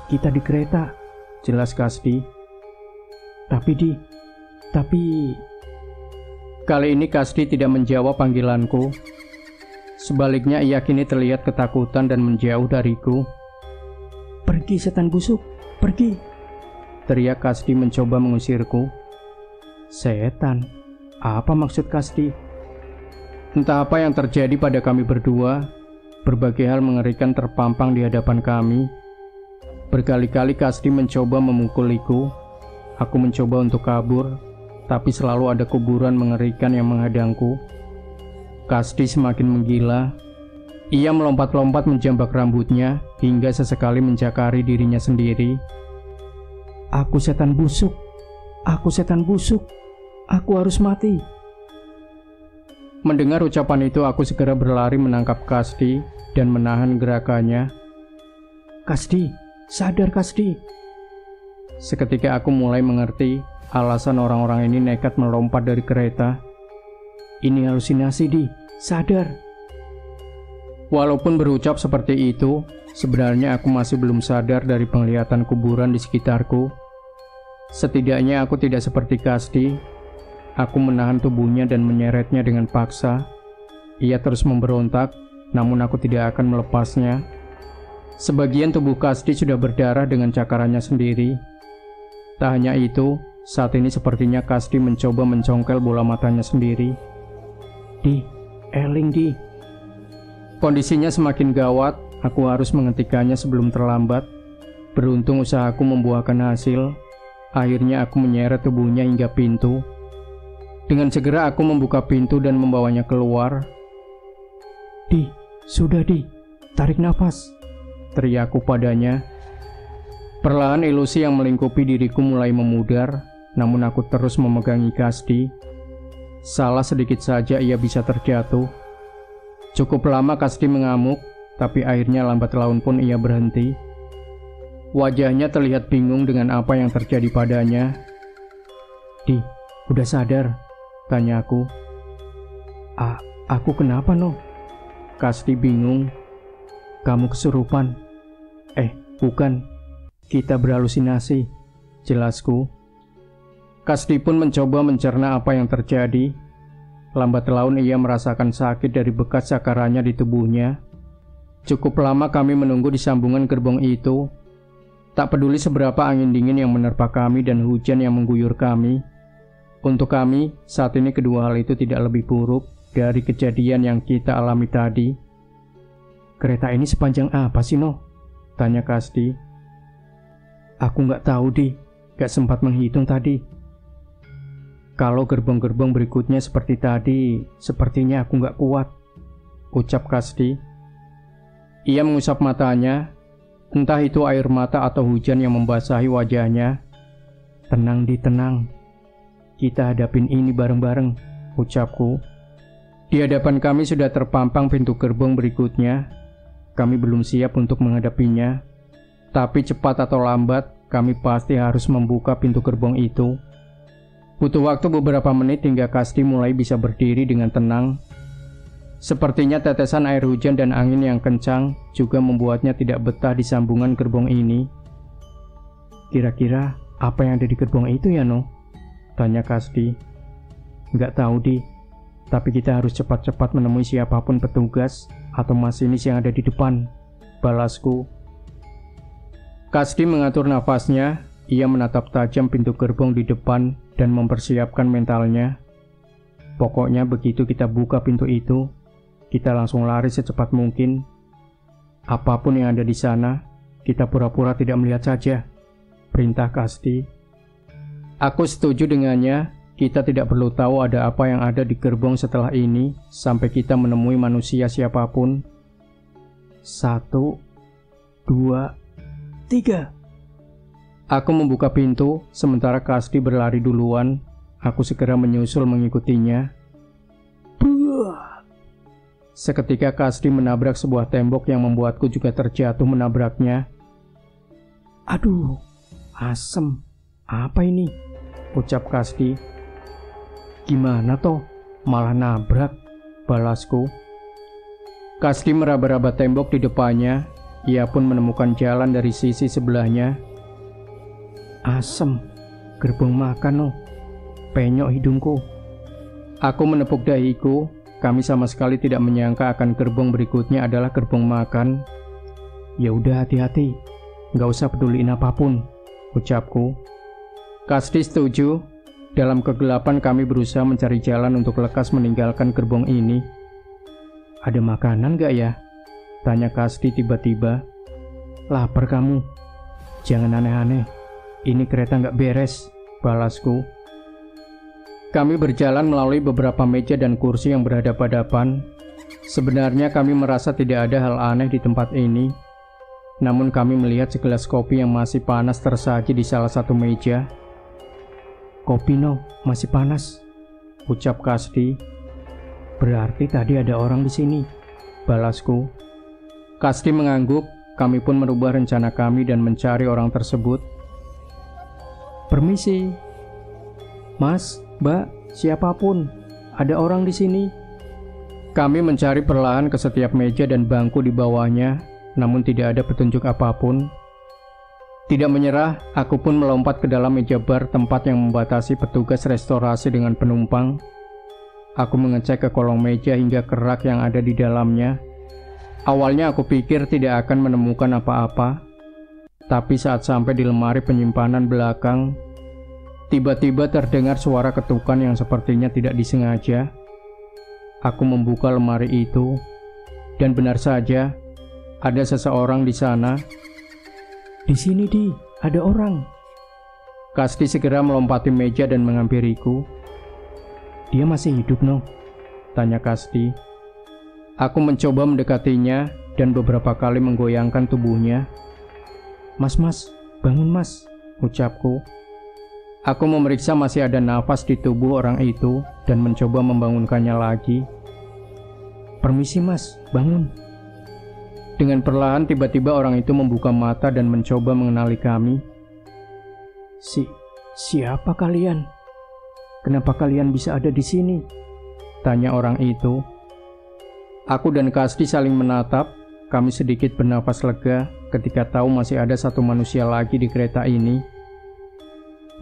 Kita di kereta, jelas Kasdi. Tapi... Kali ini Kasdi tidak menjawab panggilanku. Sebaliknya ia kini terlihat ketakutan dan menjauh dariku. Pergi setan busuk, pergi! Teriak Kasdi mencoba mengusirku. Setan? Apa maksud Kasdi? Entah apa yang terjadi pada kami berdua. Berbagai hal mengerikan terpampang di hadapan kami. Berkali-kali Kasdi mencoba memukuliku. Aku mencoba untuk kabur, tapi selalu ada kuburan mengerikan yang menghadangku. Kasdi semakin menggila. Ia melompat-lompat menjambak rambutnya hingga sesekali mencakari dirinya sendiri. Aku setan busuk, aku setan busuk, aku harus mati. Mendengar ucapan itu, aku segera berlari menangkap Kasdi dan menahan gerakannya. Kasdi, sadar Kasdi. Seketika aku mulai mengerti alasan orang-orang ini nekat melompat dari kereta. Ini halusinasi, Di, sadar. Walaupun berucap seperti itu, sebenarnya aku masih belum sadar dari penglihatan kuburan di sekitarku. Setidaknya aku tidak seperti Kasdi. Aku menahan tubuhnya dan menyeretnya dengan paksa. Ia terus memberontak, namun aku tidak akan melepasnya. Sebagian tubuh Kasdi sudah berdarah dengan cakarannya sendiri. Tak hanya itu, saat ini sepertinya Kasdi mencoba mencongkel bola matanya sendiri. Di, eling Di. Kondisinya semakin gawat, Aku harus menghentikannya sebelum terlambat. Beruntung usahaku membuahkan hasil. Akhirnya aku menyeret tubuhnya hingga pintu. Dengan segera aku membuka pintu dan membawanya keluar. "Di, sudah Di, tarik nafas," teriakku padanya. Perlahan ilusi yang melingkupi diriku mulai memudar, namun aku terus memegangi Kasdi. Salah sedikit saja ia bisa terjatuh. Cukup lama Kasdi mengamuk, tapi akhirnya lambat laun pun ia berhenti. Wajahnya terlihat bingung dengan apa yang terjadi padanya. "Di, udah sadar?" tanya aku. Aku kenapa, No?" Kasdi bingung. "Kamu kesurupan." Bukan. Kita berhalusinasi," jelasku. Kasdi pun mencoba mencerna apa yang terjadi. Lambat laun ia merasakan sakit dari bekas cakarannya di tubuhnya. Cukup lama kami menunggu di sambungan gerbong itu. Tak peduli seberapa angin dingin yang menerpa kami dan hujan yang mengguyur kami. Untuk kami, saat ini kedua hal itu tidak lebih buruk dari kejadian yang kita alami tadi. "Kereta ini sepanjang apa sih, No?" tanya Kasdi. "Aku nggak tahu, Di. Nggak sempat menghitung tadi. Kalau gerbong-gerbong berikutnya seperti tadi, sepertinya aku nggak kuat," ucap Kasdi. Ia mengusap matanya, entah itu air mata atau hujan yang membasahi wajahnya. "Tenang Di, tenang. Kita hadapin ini bareng-bareng," ucapku. Di hadapan kami sudah terpampang pintu gerbong berikutnya. Kami belum siap untuk menghadapinya, tapi cepat atau lambat kami pasti harus membuka pintu gerbong itu. Butuh waktu beberapa menit hingga Kasdi mulai bisa berdiri dengan tenang. Sepertinya tetesan air hujan dan angin yang kencang juga membuatnya tidak betah di sambungan gerbong ini. "Kira-kira apa yang ada di gerbong itu ya, No?" tanya Kasdi. "Nggak tahu, Di. Tapi kita harus cepat-cepat menemui siapapun petugas atau masinis yang ada di depan," balasku. Kasdi mengatur nafasnya. Ia menatap tajam pintu gerbong di depan dan mempersiapkan mentalnya. Pokoknya begitu kita buka pintu itu, kita langsung lari secepat mungkin. Apapun yang ada di sana, kita pura-pura tidak melihat saja, perintah Kasdi. Aku setuju dengannya. Kita tidak perlu tahu ada apa yang ada di gerbong setelah ini sampai kita menemui manusia siapapun. 1, 2, 3. Aku membuka pintu, sementara Kasdi berlari duluan. Aku segera menyusul mengikutinya. Buah! Seketika Kasdi menabrak sebuah tembok yang membuatku juga terjatuh menabraknya. "Aduh, asem. Apa ini?" ucap Kasdi. "Gimana toh? Malah nabrak," balasku. Kasdi meraba-raba tembok di depannya. Ia pun menemukan jalan dari sisi sebelahnya. "Asem, gerbong makan, No. Penyok hidungku." Aku menepuk dahiku. Kami sama sekali tidak menyangka akan gerbong berikutnya adalah gerbong makan. "Ya udah, hati-hati. Nggak usah peduliin apapun," ucapku. Kasdi setuju. Dalam kegelapan kami berusaha mencari jalan untuk lekas meninggalkan gerbong ini. "Ada makanan nggak ya?" tanya Kasdi tiba-tiba. "Lapar kamu? Jangan aneh-aneh. Ini kereta nggak beres," balasku. Kami berjalan melalui beberapa meja dan kursi yang berhadapan-hadapan. Sebenarnya kami merasa tidak ada hal aneh di tempat ini. Namun kami melihat segelas kopi yang masih panas tersaji di salah satu meja. "Kopi, No, masih panas," ucap Kasdi. "Berarti tadi ada orang di sini," balasku. Kasdi mengangguk. Kami pun merubah rencana kami dan mencari orang tersebut. "Permisi, Mas, Mbak, siapapun, ada orang di sini." Kami mencari perlahan ke setiap meja dan bangku di bawahnya, namun tidak ada petunjuk apapun. Tidak menyerah, aku pun melompat ke dalam meja bar tempat yang membatasi petugas restorasi dengan penumpang. Aku mengecek ke kolong meja hingga ke rak yang ada di dalamnya. Awalnya aku pikir tidak akan menemukan apa-apa, tapi saat sampai di lemari penyimpanan belakang, tiba-tiba terdengar suara ketukan yang sepertinya tidak disengaja. Aku membuka lemari itu, dan benar saja, Ada seseorang di sana. Di sini, Di, ada orang. Kasdi segera melompati meja dan menghampiriku. Dia masih hidup, no? Tanya Kasdi. Aku mencoba mendekatinya dan beberapa kali menggoyangkan tubuhnya. Mas, bangun mas, ucapku. Aku memeriksa masih ada nafas di tubuh orang itu dan mencoba membangunkannya lagi. Permisi mas, bangun. Dengan perlahan tiba-tiba orang itu membuka mata dan mencoba mengenali kami. Siapa kalian? Kenapa kalian bisa ada di sini? Tanya orang itu. Aku dan Kasdi saling menatap. Kami sedikit bernafas lega ketika tahu masih ada satu manusia lagi di kereta ini.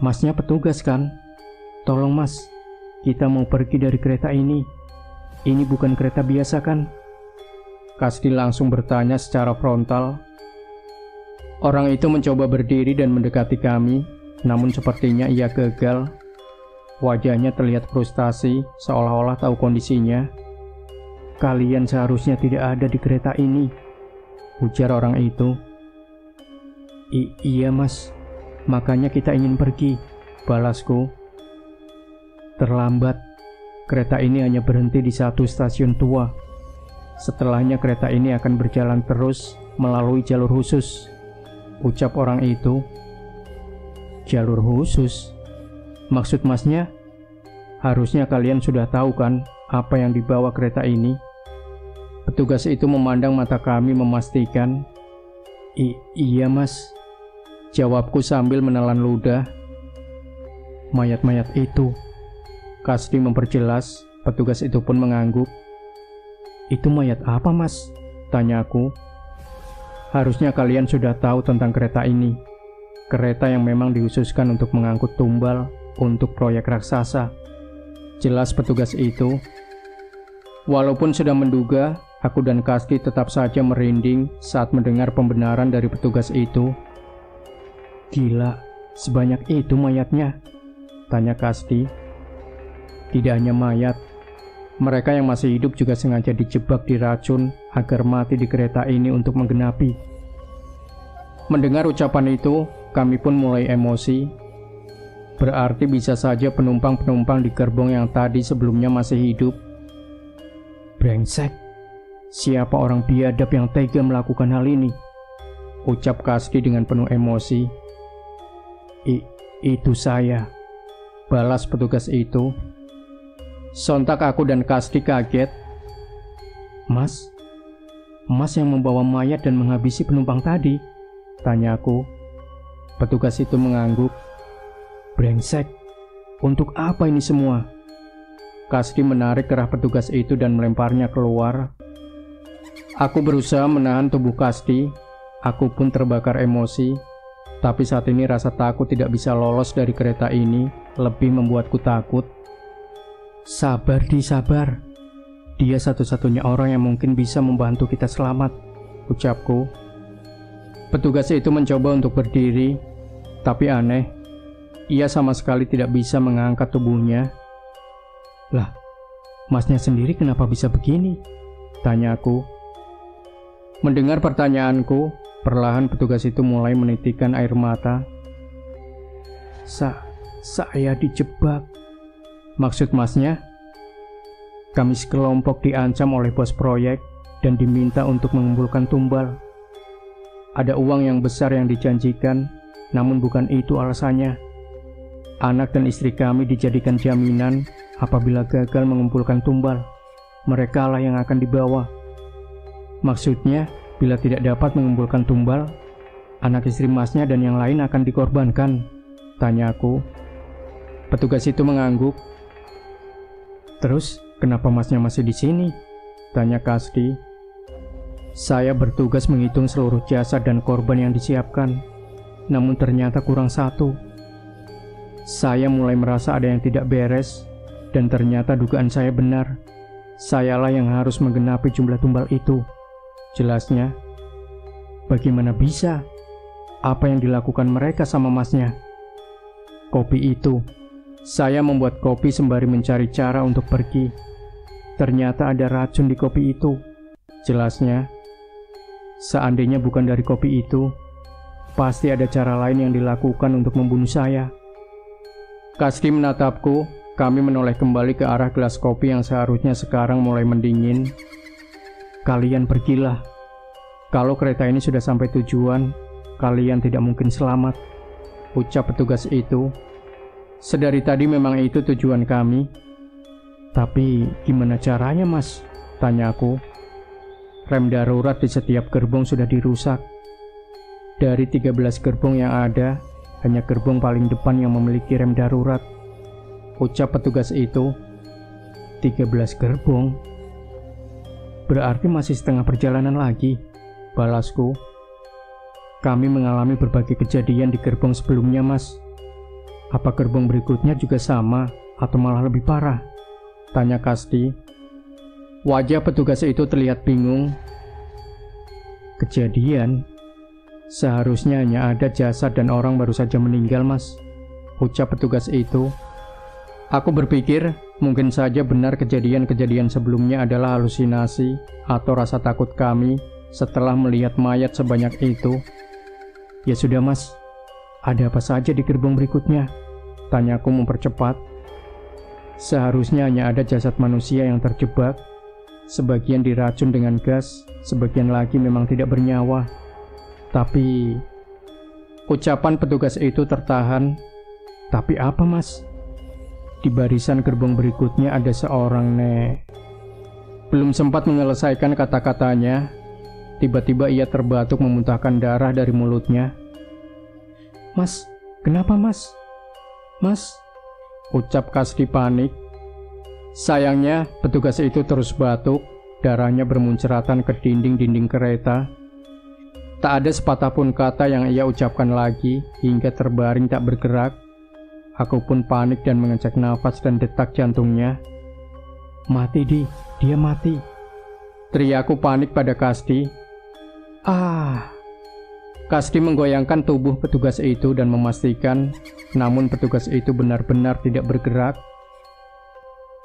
Masnya petugas kan? Tolong mas, kita mau pergi dari kereta ini. Ini bukan kereta biasa kan? Kasdi langsung bertanya secara frontal. Orang itu mencoba berdiri dan mendekati kami, namun sepertinya ia gagal. Wajahnya terlihat frustasi, seolah-olah tahu kondisinya. Kalian seharusnya tidak ada di kereta ini, ujar orang itu. Iya mas, makanya kita ingin pergi, balasku. Terlambat, kereta ini hanya berhenti di satu stasiun tua. Setelahnya kereta ini akan berjalan terus melalui jalur khusus, ucap orang itu. Jalur khusus? Maksud masnya? Harusnya kalian sudah tahu kan apa yang dibawa kereta ini? Petugas itu memandang mata kami memastikan. Iya mas, jawabku sambil menelan ludah. Mayat-mayat itu, Kasdi memperjelas. Petugas itu pun mengangguk. Itu mayat apa mas? Tanyaku. Harusnya kalian sudah tahu tentang kereta ini. Kereta yang memang dikhususkan untuk mengangkut tumbal untuk proyek raksasa, jelas petugas itu. Walaupun sudah menduga, aku dan Kasdi tetap saja merinding saat mendengar pembenaran dari petugas itu. Gila, sebanyak itu mayatnya? Tanya Kasdi. Tidak hanya mayat, mereka yang masih hidup juga sengaja dijebak diracun agar mati di kereta ini untuk menggenapi. Mendengar ucapan itu, kami pun mulai emosi. Berarti bisa saja penumpang-penumpang di gerbong yang tadi sebelumnya masih hidup. Brengsek, siapa orang biadab yang tega melakukan hal ini? Ucap Kasdi dengan penuh emosi. Itu saya, balas petugas itu. Sontak aku dan Kasdi kaget. Mas yang membawa mayat dan menghabisi penumpang tadi? Tanyaku. Petugas itu mengangguk. Brengsek, untuk apa ini semua? Kasdi menarik kerah petugas itu dan melemparnya keluar. Aku berusaha menahan tubuh Kasdi. Aku pun terbakar emosi. Tapi saat ini rasa takut tidak bisa lolos dari kereta ini lebih membuatku takut. Sabar, Di, sabar. Dia satu-satunya orang yang mungkin bisa membantu kita selamat, ucapku. Petugas itu mencoba untuk berdiri, tapi aneh, ia sama sekali tidak bisa mengangkat tubuhnya. Lah, masnya sendiri kenapa bisa begini? Tanyaku. Mendengar pertanyaanku, perlahan petugas itu mulai menitikkan air mata. Saya dijebak. Maksud masnya? Kami sekelompok diancam oleh bos proyek dan diminta untuk mengumpulkan tumbal. Ada uang yang besar yang dijanjikan, namun bukan itu alasannya. Anak dan istri kami dijadikan jaminan apabila gagal mengumpulkan tumbal. Mereka lah yang akan dibawa. Maksudnya, bila tidak dapat mengumpulkan tumbal, anak istri masnya dan yang lain akan dikorbankan, tanyaku. Petugas itu mengangguk. Terus, kenapa masnya masih di sini? Tanya Kasdi. Saya bertugas menghitung seluruh jasad dan korban yang disiapkan, namun ternyata kurang satu. Saya mulai merasa ada yang tidak beres, dan ternyata dugaan saya benar. Sayalah yang harus menggenapi jumlah tumbal itu, jelasnya. Bagaimana bisa? Apa yang dilakukan mereka sama masnya? Kopi itu. Saya membuat kopi sembari mencari cara untuk pergi. Ternyata ada racun di kopi itu, jelasnya. seandainya bukan dari kopi itu, pasti ada cara lain yang dilakukan untuk membunuh saya. Kasdi menatapku, kami menoleh kembali ke arah gelas kopi yang seharusnya sekarang mulai mendingin. Kalian pergilah. Kalau kereta ini sudah sampai tujuan, kalian tidak mungkin selamat, ucap petugas itu. Sedari tadi memang itu tujuan kami. Tapi gimana caranya, Mas? Tanyaku. Rem darurat di setiap gerbong sudah dirusak. Dari 13 gerbong yang ada, hanya gerbong paling depan yang memiliki rem darurat, ucap petugas itu. 13 gerbong? Berarti masih setengah perjalanan lagi, balasku. Kami mengalami berbagai kejadian di gerbong sebelumnya, Mas. Apa gerbong berikutnya juga sama atau malah lebih parah? Tanya Kasdi. Wajah petugas itu terlihat bingung. Kejadian? Seharusnya hanya ada jasad dan orang baru saja meninggal, Mas, ucap petugas itu. Aku berpikir mungkin saja benar kejadian-kejadian sebelumnya adalah halusinasi atau rasa takut kami setelah melihat mayat sebanyak itu. Ya sudah, Mas, ada apa saja di gerbong berikutnya? Tanyaku mempercepat. Seharusnya hanya ada jasad manusia yang terjebak. Sebagian diracun dengan gas, sebagian lagi memang tidak bernyawa. Tapi ucapan petugas itu tertahan. Tapi apa, Mas? Di barisan gerbong berikutnya ada seorang Belum sempat menyelesaikan kata-katanya, tiba-tiba ia terbatuk memuntahkan darah dari mulutnya. Mas, kenapa, Mas? Mas, ucap Kasdi panik. Sayangnya, petugas itu terus batuk, darahnya bermunceratan ke dinding-dinding kereta. Tak ada sepatah pun kata yang ia ucapkan lagi, hingga terbaring tak bergerak. Aku pun panik dan mengecek nafas dan detak jantungnya. Mati, dia mati. Teriakku panik pada Kasdi. Kasdi menggoyangkan tubuh petugas itu dan memastikan, namun petugas itu benar-benar tidak bergerak.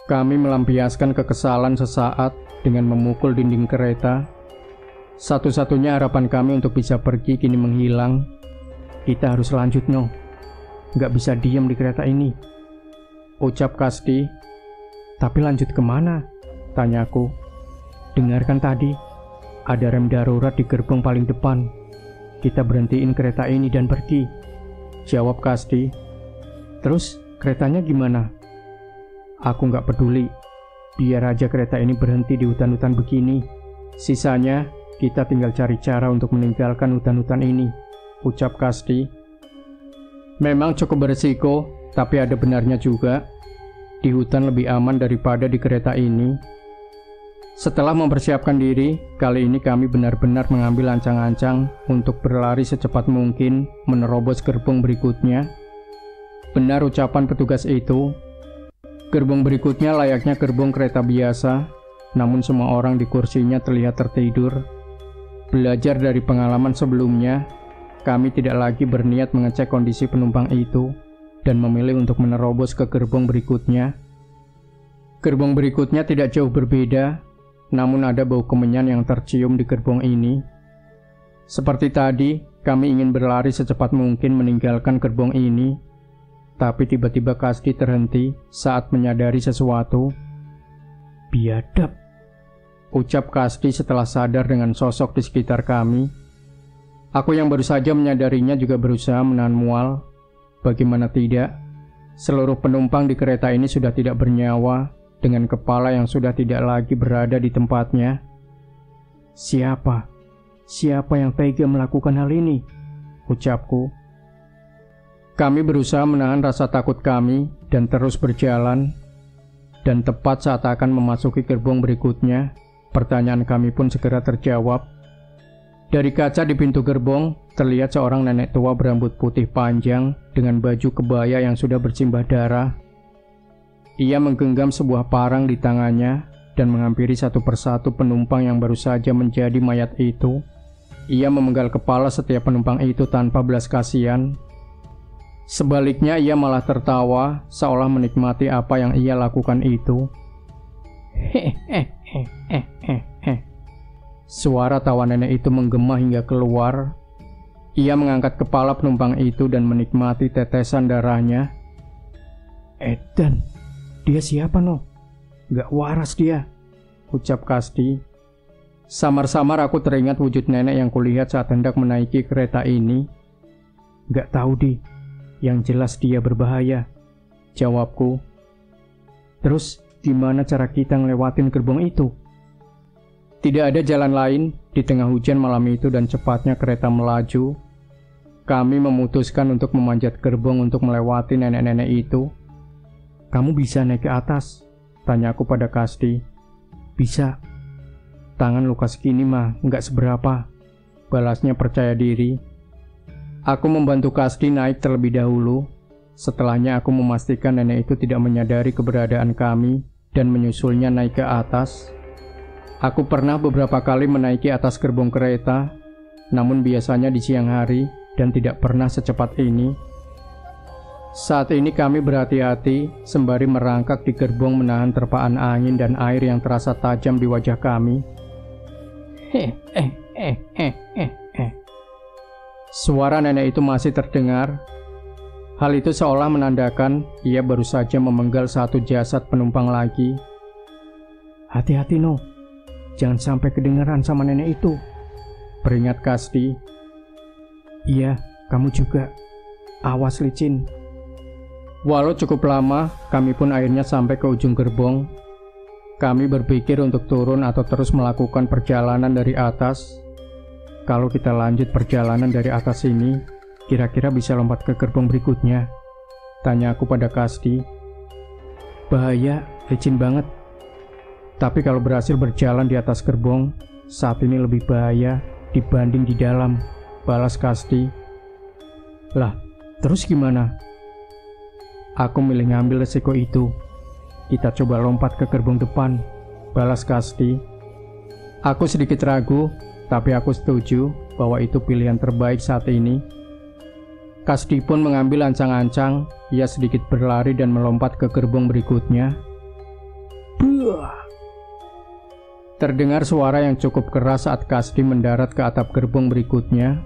Kami melampiaskan kekesalan sesaat dengan memukul dinding kereta. Satu-satunya harapan kami untuk bisa pergi kini menghilang. Kita harus lanjut, No. Nggak bisa diam di kereta ini, ucap Kasdi. Tapi lanjut kemana? Tanyaku. Dengarkan tadi, ada rem darurat di gerbong paling depan. Kita berhentiin kereta ini dan pergi, jawab Kasdi. Terus keretanya gimana? Aku nggak peduli, biar aja kereta ini berhenti di hutan-hutan begini. Sisanya kita tinggal cari cara untuk meninggalkan hutan-hutan ini, ucap Kasdi. Memang cukup beresiko, tapi ada benarnya juga. Di hutan lebih aman daripada di kereta ini. Setelah mempersiapkan diri, kali ini kami benar-benar mengambil ancang-ancang untuk berlari secepat mungkin menerobos gerbong berikutnya. Benar ucapan petugas itu. Gerbong berikutnya layaknya gerbong kereta biasa, namun semua orang di kursinya terlihat tertidur. Belajar dari pengalaman sebelumnya, kami tidak lagi berniat mengecek kondisi penumpang itu dan memilih untuk menerobos ke gerbong berikutnya. Gerbong berikutnya tidak jauh berbeda, namun ada bau kemenyan yang tercium di gerbong ini. Seperti tadi, kami ingin berlari secepat mungkin meninggalkan gerbong ini, tapi tiba-tiba Kasdi terhenti saat menyadari sesuatu. Biadab, ucap Kasdi setelah sadar dengan sosok di sekitar kami. Aku yang baru saja menyadarinya juga berusaha menahan mual. Bagaimana tidak, seluruh penumpang di kereta ini sudah tidak bernyawa, dengan kepala yang sudah tidak lagi berada di tempatnya. Siapa yang tega melakukan hal ini? Ucapku. Kami berusaha menahan rasa takut kami dan terus berjalan. Dan tepat saat akan memasuki gerbong berikutnya, pertanyaan kami pun segera terjawab. Dari kaca di pintu gerbong, terlihat seorang nenek tua berambut putih panjang dengan baju kebaya yang sudah bersimbah darah. Ia menggenggam sebuah parang di tangannya dan menghampiri satu persatu penumpang yang baru saja menjadi mayat itu. Ia memenggal kepala setiap penumpang itu tanpa belas kasihan. Sebaliknya ia malah tertawa seolah menikmati apa yang ia lakukan itu. Suara tawa nenek itu menggema hingga keluar. Ia mengangkat kepala penumpang itu dan menikmati tetesan darahnya. Edan, dia siapa no? Gak waras dia, ucap Kasdi. Samar-samar aku teringat wujud nenek yang kulihat saat hendak menaiki kereta ini. Gak tahu di, yang jelas dia berbahaya, jawabku. Terus gimana cara kita ngelewatin gerbong itu? Tidak ada jalan lain. Di tengah hujan malam itu dan cepatnya kereta melaju, kami memutuskan untuk memanjat gerbong untuk melewati nenek-nenek itu. Kamu bisa naik ke atas? Tanyaku pada Kasdi. Bisa. Tangan luka segini mah nggak seberapa, balasnya percaya diri. Aku membantu Kasdi naik terlebih dahulu. Setelahnya aku memastikan nenek itu tidak menyadari keberadaan kami dan menyusulnya naik ke atas. Aku pernah beberapa kali menaiki atas gerbong kereta, namun biasanya di siang hari dan tidak pernah secepat ini. Saat ini kami berhati-hati sembari merangkak di gerbong menahan terpaan angin dan air yang terasa tajam di wajah kami. Suara nenek itu masih terdengar. Hal itu seolah menandakan ia baru saja memenggal satu jasad penumpang lagi. Hati-hati no, jangan sampai kedengaran sama nenek itu, peringat Kasdi. Iya, kamu juga. Awas licin. Walau cukup lama, kami pun akhirnya sampai ke ujung gerbong. Kami berpikir untuk turun atau terus melakukan perjalanan dari atas. Kalau kita lanjut perjalanan dari atas ini, kira-kira bisa lompat ke gerbong berikutnya, tanya aku pada Kasdi. Bahaya, licin banget. Tapi kalau berhasil berjalan di atas gerbong, saat ini lebih bahaya dibanding di dalam, balas Kasdi. Lah, terus gimana? Aku milih ngambil resiko itu. Kita coba lompat ke gerbong depan, balas Kasdi. Aku sedikit ragu, tapi aku setuju bahwa itu pilihan terbaik saat ini. Kasdi pun mengambil ancang-ancang. Ia sedikit berlari dan melompat ke gerbong berikutnya. Buah! Terdengar suara yang cukup keras saat Kasdi mendarat ke atap gerbong berikutnya.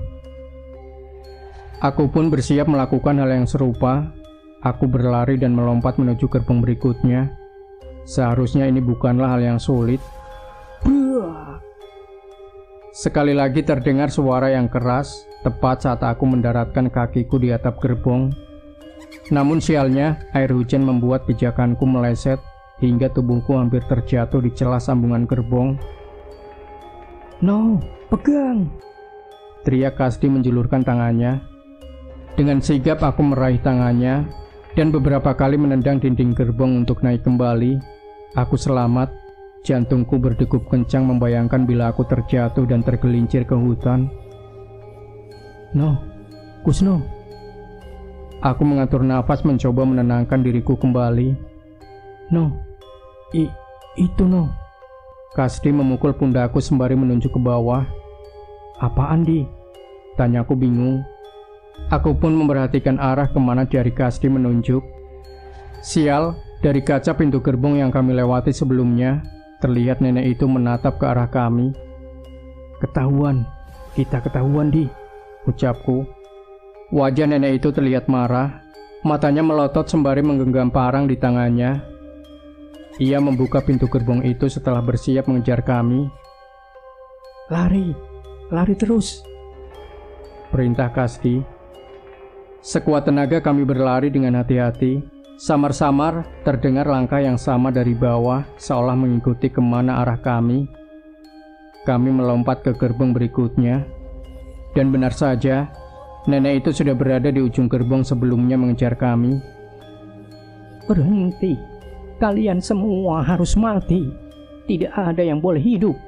Aku pun bersiap melakukan hal yang serupa. Aku berlari dan melompat menuju gerbong berikutnya. Seharusnya ini bukanlah hal yang sulit. Buah! Sekali lagi terdengar suara yang keras, tepat saat aku mendaratkan kakiku di atap gerbong. Namun sialnya, air hujan membuat pijakanku meleset hingga tubuhku hampir terjatuh di celah sambungan gerbong. No, pegang! Teriak Kasdi menjulurkan tangannya. Dengan sigap aku meraih tangannya dan beberapa kali menendang dinding gerbong untuk naik kembali. Aku selamat. Jantungku berdegup kencang membayangkan bila aku terjatuh dan tergelincir ke hutan. No, Kusno. Aku mengatur nafas mencoba menenangkan diriku kembali. No, itu no. Kasdi memukul pundakku sembari menunjuk ke bawah. Apaan di? Tanyaku bingung. Aku pun memperhatikan arah kemana jari Kasdi menunjuk. Sial, dari kaca pintu gerbong yang kami lewati sebelumnya, terlihat nenek itu menatap ke arah kami. Ketahuan, kita ketahuan di, ucapku. Wajah nenek itu terlihat marah. Matanya melotot sembari menggenggam parang di tangannya. Ia membuka pintu gerbong itu setelah bersiap mengejar kami. Lari, lari terus, perintah Kasdi. Sekuat tenaga kami berlari dengan hati-hati. Samar-samar terdengar langkah yang sama dari bawah, seolah mengikuti kemana arah kami. Kami melompat ke gerbong berikutnya. Dan benar saja, nenek itu sudah berada di ujung gerbong sebelumnya mengejar kami. Berhenti, kalian semua harus mati. Tidak ada yang boleh hidup.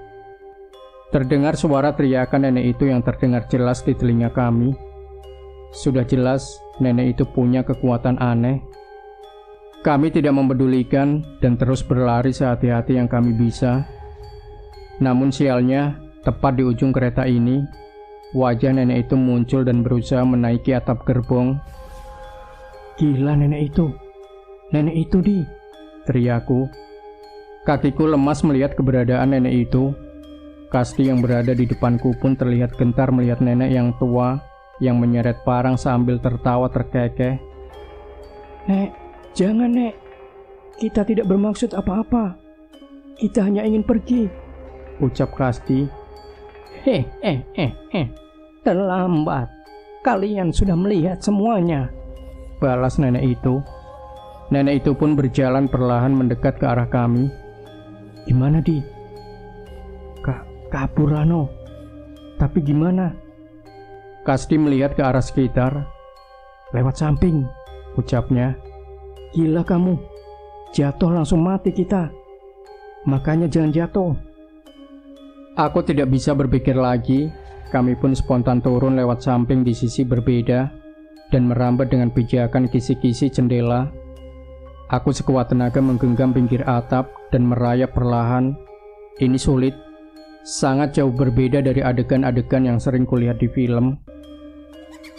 Terdengar suara teriakan nenek itu yang terdengar jelas di telinga kami. Sudah jelas, nenek itu punya kekuatan aneh. Kami tidak mempedulikan dan terus berlari sehati-hati yang kami bisa. Namun sialnya, tepat di ujung kereta ini, wajah nenek itu muncul dan berusaha menaiki atap gerbong. Gila nenek itu di, teriakku. Kakiku lemas melihat keberadaan nenek itu. Kasti yang berada di depanku pun terlihat gentar melihat nenek yang tua yang menyeret parang sambil tertawa terkekeh. "Nek, jangan Nek. Kita tidak bermaksud apa-apa. Kita hanya ingin pergi," ucap Kasti. Terlambat. Kalian sudah melihat semuanya," balas nenek itu. Nenek itu pun berjalan perlahan mendekat ke arah kami. "Gimana, Di?" Kabur Rano. "Tapi gimana?" Kasti melihat ke arah sekitar. "Lewat samping," ucapnya. "Gila kamu. Jatuh langsung mati kita. Makanya jangan jatuh." Aku tidak bisa berpikir lagi. Kami pun spontan turun lewat samping di sisi berbeda dan merambat dengan pijakan kisi-kisi jendela. Aku sekuat tenaga menggenggam pinggir atap dan merayap perlahan. Ini sulit. Sangat jauh berbeda dari adegan-adegan yang sering kulihat di film.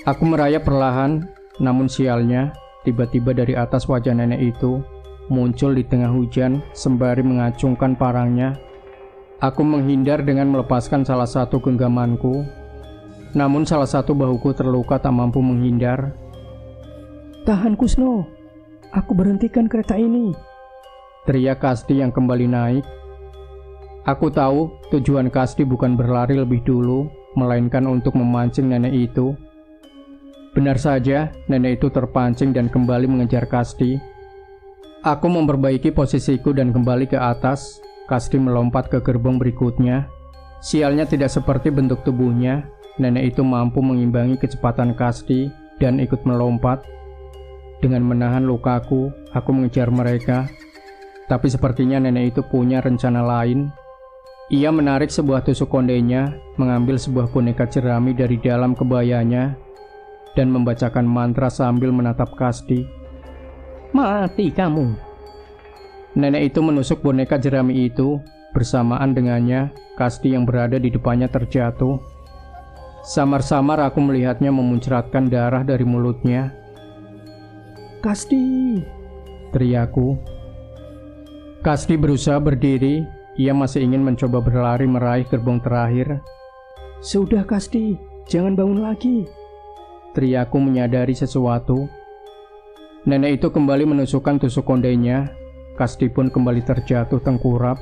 Aku merayap perlahan, namun sialnya, tiba-tiba dari atas wajah nenek itu muncul di tengah hujan sembari mengacungkan parangnya. Aku menghindar dengan melepaskan salah satu genggamanku, namun salah satu bahuku terluka tak mampu menghindar. "Tahan Kusno, aku berhentikan kereta ini," teriak Kasti yang kembali naik. Aku tahu tujuan Kasti bukan berlari lebih dulu, melainkan untuk memancing nenek itu. Benar saja, nenek itu terpancing dan kembali mengejar Kasti. Aku memperbaiki posisiku dan kembali ke atas. Kasti melompat ke gerbong berikutnya. Sialnya tidak seperti bentuk tubuhnya, nenek itu mampu mengimbangi kecepatan Kasti dan ikut melompat. Dengan menahan lukaku, aku mengejar mereka. Tapi sepertinya nenek itu punya rencana lain. Ia menarik sebuah tusuk kondenya, mengambil sebuah boneka jerami dari dalam kebayanya, dan membacakan mantra sambil menatap Kasti. "Mati kamu!" Nenek itu menusuk boneka jerami itu. Bersamaan dengannya, Kasti yang berada di depannya terjatuh. Samar-samar aku melihatnya memuncratkan darah dari mulutnya. "Kasti!" teriakku. Kasti berusaha berdiri. Ia masih ingin mencoba berlari meraih gerbong terakhir. "Sudah Kasti, jangan bangun lagi," teriakku menyadari sesuatu. Nenek itu kembali menusukkan tusuk kondenya. Kasti pun kembali terjatuh tengkurap.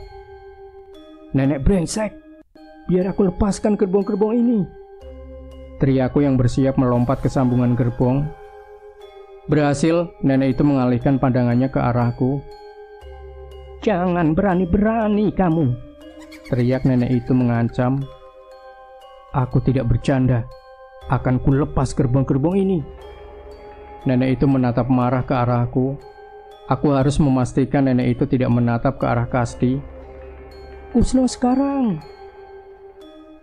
"Nenek brengsek, biar aku lepaskan gerbong-gerbong ini," teriakku yang bersiap melompat ke sambungan gerbong. Berhasil, nenek itu mengalihkan pandangannya ke arahku. "Jangan berani-berani kamu," teriak nenek itu mengancam. "Aku tidak bercanda. Akan ku lepas gerbong-gerbong ini." Nenek itu menatap marah ke arahku. Aku harus memastikan nenek itu tidak menatap ke arah Kasti. "Kusno sekarang!"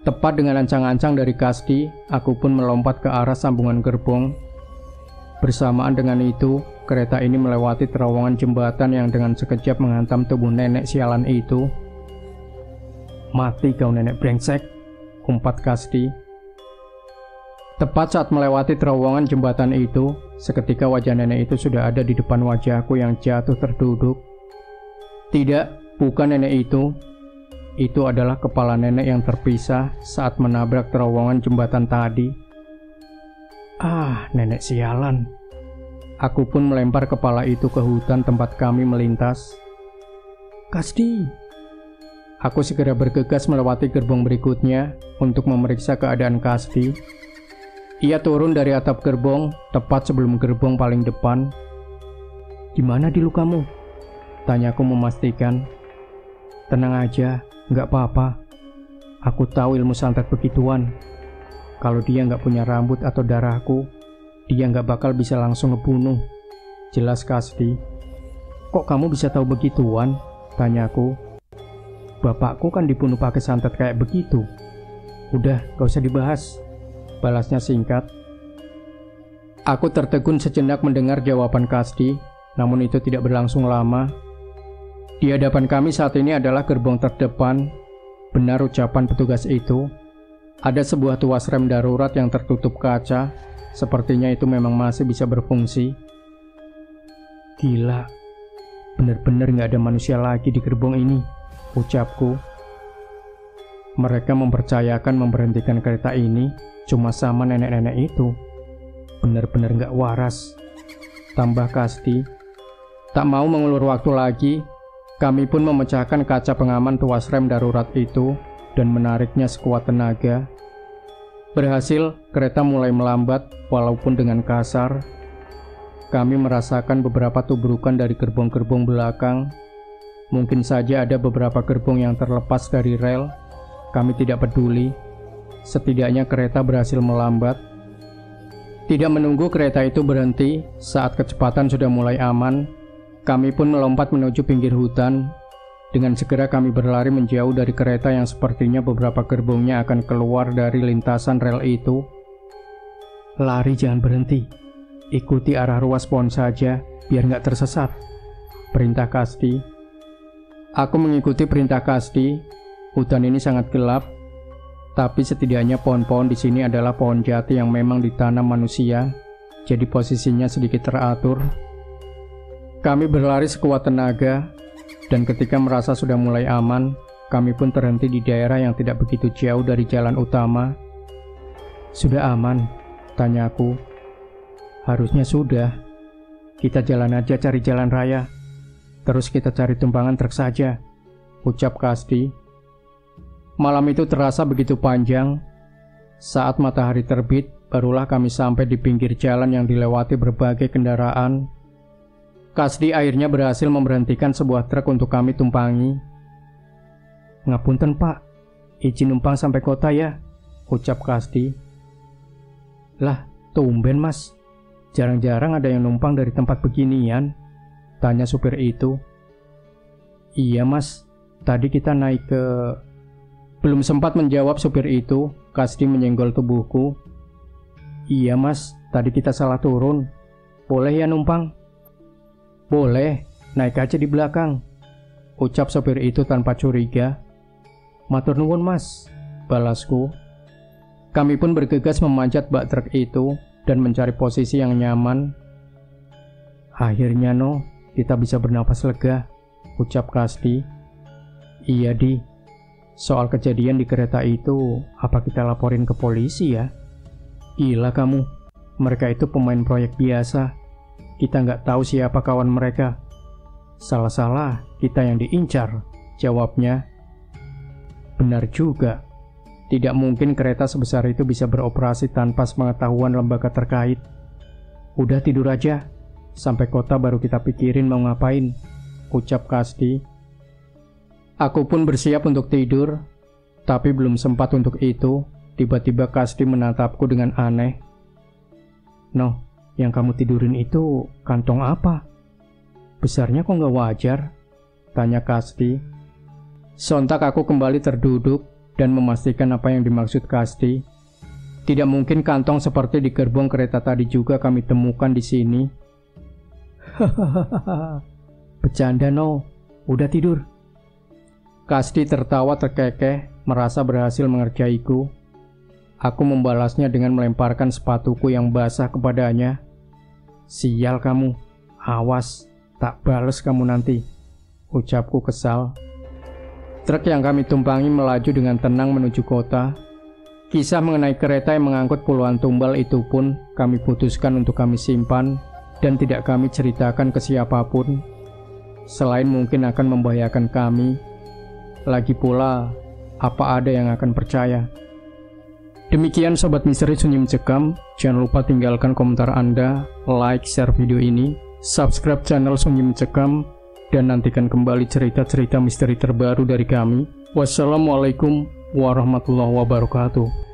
Tepat dengan ancang-ancang dari Kasti, aku pun melompat ke arah sambungan gerbong. Bersamaan dengan itu, kereta ini melewati terowongan jembatan yang dengan sekejap menghantam tubuh nenek sialan itu. "Mati kau nenek brengsek," umpat Kasti. Tepat saat melewati terowongan jembatan itu, seketika wajah nenek itu sudah ada di depan wajahku yang jatuh terduduk. Tidak, bukan nenek itu. Itu adalah kepala nenek yang terpisah saat menabrak terowongan jembatan tadi. Nenek sialan. Aku pun melempar kepala itu ke hutan tempat kami melintas. "Kasti!" Aku segera bergegas melewati gerbong berikutnya untuk memeriksa keadaan Kasti. Ia turun dari atap gerbong tepat sebelum gerbong paling depan. "Gimana di lukamu?" tanyaku memastikan. "Tenang aja, nggak apa-apa. Aku tahu ilmu santet begituan. Kalau dia nggak punya rambut atau darahku, dia nggak bakal bisa langsung ngebunuh," jelas Kasti. "Kok kamu bisa tahu begituan?" tanyaku. "Bapakku kan dibunuh pakai santet kayak begitu." "Udah, gak usah dibahas," balasnya singkat. Aku tertegun sejenak mendengar jawaban Kasti, namun itu tidak berlangsung lama. Di hadapan kami saat ini adalah gerbong terdepan. Benar ucapan petugas itu. Ada sebuah tuas rem darurat yang tertutup kaca. Sepertinya itu memang masih bisa berfungsi. "Gila, bener-bener gak ada manusia lagi di gerbong ini," ucapku. Mereka mempercayakan memberhentikan kereta ini cuma sama nenek-nenek itu. Benar-benar nggak waras. Tambah Kasti. Tak mau mengulur waktu lagi, kami pun memecahkan kaca pengaman tuas rem darurat itu dan menariknya sekuat tenaga. Berhasil, kereta mulai melambat walaupun dengan kasar. Kami merasakan beberapa tubrukan dari gerbong-gerbong belakang. Mungkin saja ada beberapa gerbong yang terlepas dari rel. Kami tidak peduli. Setidaknya kereta berhasil melambat. Tidak menunggu kereta itu berhenti, saat kecepatan sudah mulai aman, kami pun melompat menuju pinggir hutan. Dengan segera kami berlari menjauh dari kereta yang sepertinya beberapa gerbongnya akan keluar dari lintasan rel itu. Lari jangan berhenti. Ikuti arah ruas pohon saja, biar nggak tersesat. Perintah Kasti. Aku mengikuti perintah Kasti. Hutan ini sangat gelap, tapi setidaknya pohon-pohon di sini adalah pohon jati yang memang ditanam manusia, jadi posisinya sedikit teratur. Kami berlari sekuat tenaga, dan ketika merasa sudah mulai aman, kami pun terhenti di daerah yang tidak begitu jauh dari jalan utama. Sudah aman? Tanyaku. Harusnya sudah. Kita jalan aja cari jalan raya. Terus kita cari tumpangan truk saja, ucap Kasti. Malam itu terasa begitu panjang. Saat matahari terbit, barulah kami sampai di pinggir jalan yang dilewati berbagai kendaraan. Kasti akhirnya berhasil memberhentikan sebuah truk untuk kami tumpangi. Ngapunten Pak, izin numpang sampai kota ya, ucap Kasti. Lah, tumben Mas, jarang-jarang ada yang numpang dari tempat beginian, tanya supir itu. Iya Mas, tadi kita naik ke... Belum sempat menjawab supir itu, Kasti menyenggol tubuhku. Iya Mas, tadi kita salah turun. Boleh ya numpang? Boleh, naik aja di belakang, ucap supir itu tanpa curiga. Matur nuwun Mas, balasku. Kami pun bergegas memanjat bak truk itu dan mencari posisi yang nyaman. Akhirnya kita bisa bernapas lega, ucap Kasti. Iya Di. Soal kejadian di kereta itu, apa kita laporin ke polisi ya? Gila kamu, mereka itu pemain proyek biasa. Kita nggak tahu siapa kawan mereka. Salah-salah, kita yang diincar, jawabnya. Benar juga, tidak mungkin kereta sebesar itu bisa beroperasi tanpa sepengetahuan lembaga terkait. Udah tidur aja, sampai kota baru kita pikirin mau ngapain, ucap Kasti. Aku pun bersiap untuk tidur, tapi belum sempat untuk itu. Tiba-tiba Kasti menatapku dengan aneh. Noh, yang kamu tidurin itu kantong apa? Besarnya kok nggak wajar? Tanya Kasti. Sontak aku kembali terduduk dan memastikan apa yang dimaksud Kasti. Tidak mungkin kantong seperti di gerbong kereta tadi juga kami temukan di sini. Hahaha, bercanda udah tidur. Kasti tertawa terkekeh, merasa berhasil mengerjaiku. Aku membalasnya dengan melemparkan sepatuku yang basah kepadanya. Sial kamu, awas, tak bales kamu nanti, ucapku kesal. Truk yang kami tumpangi melaju dengan tenang menuju kota. Kisah mengenai kereta yang mengangkut puluhan tumbal itu pun kami putuskan untuk kami simpan dan tidak kami ceritakan ke siapapun, selain mungkin akan membahayakan kami. Lagi pula, apa ada yang akan percaya? Demikian Sobat Misteri Sunyi Mencekam. Jangan lupa tinggalkan komentar Anda, like, share video ini, subscribe channel Sunyi Mencekam, dan nantikan kembali cerita-cerita misteri terbaru dari kami. Wassalamualaikum warahmatullahi wabarakatuh.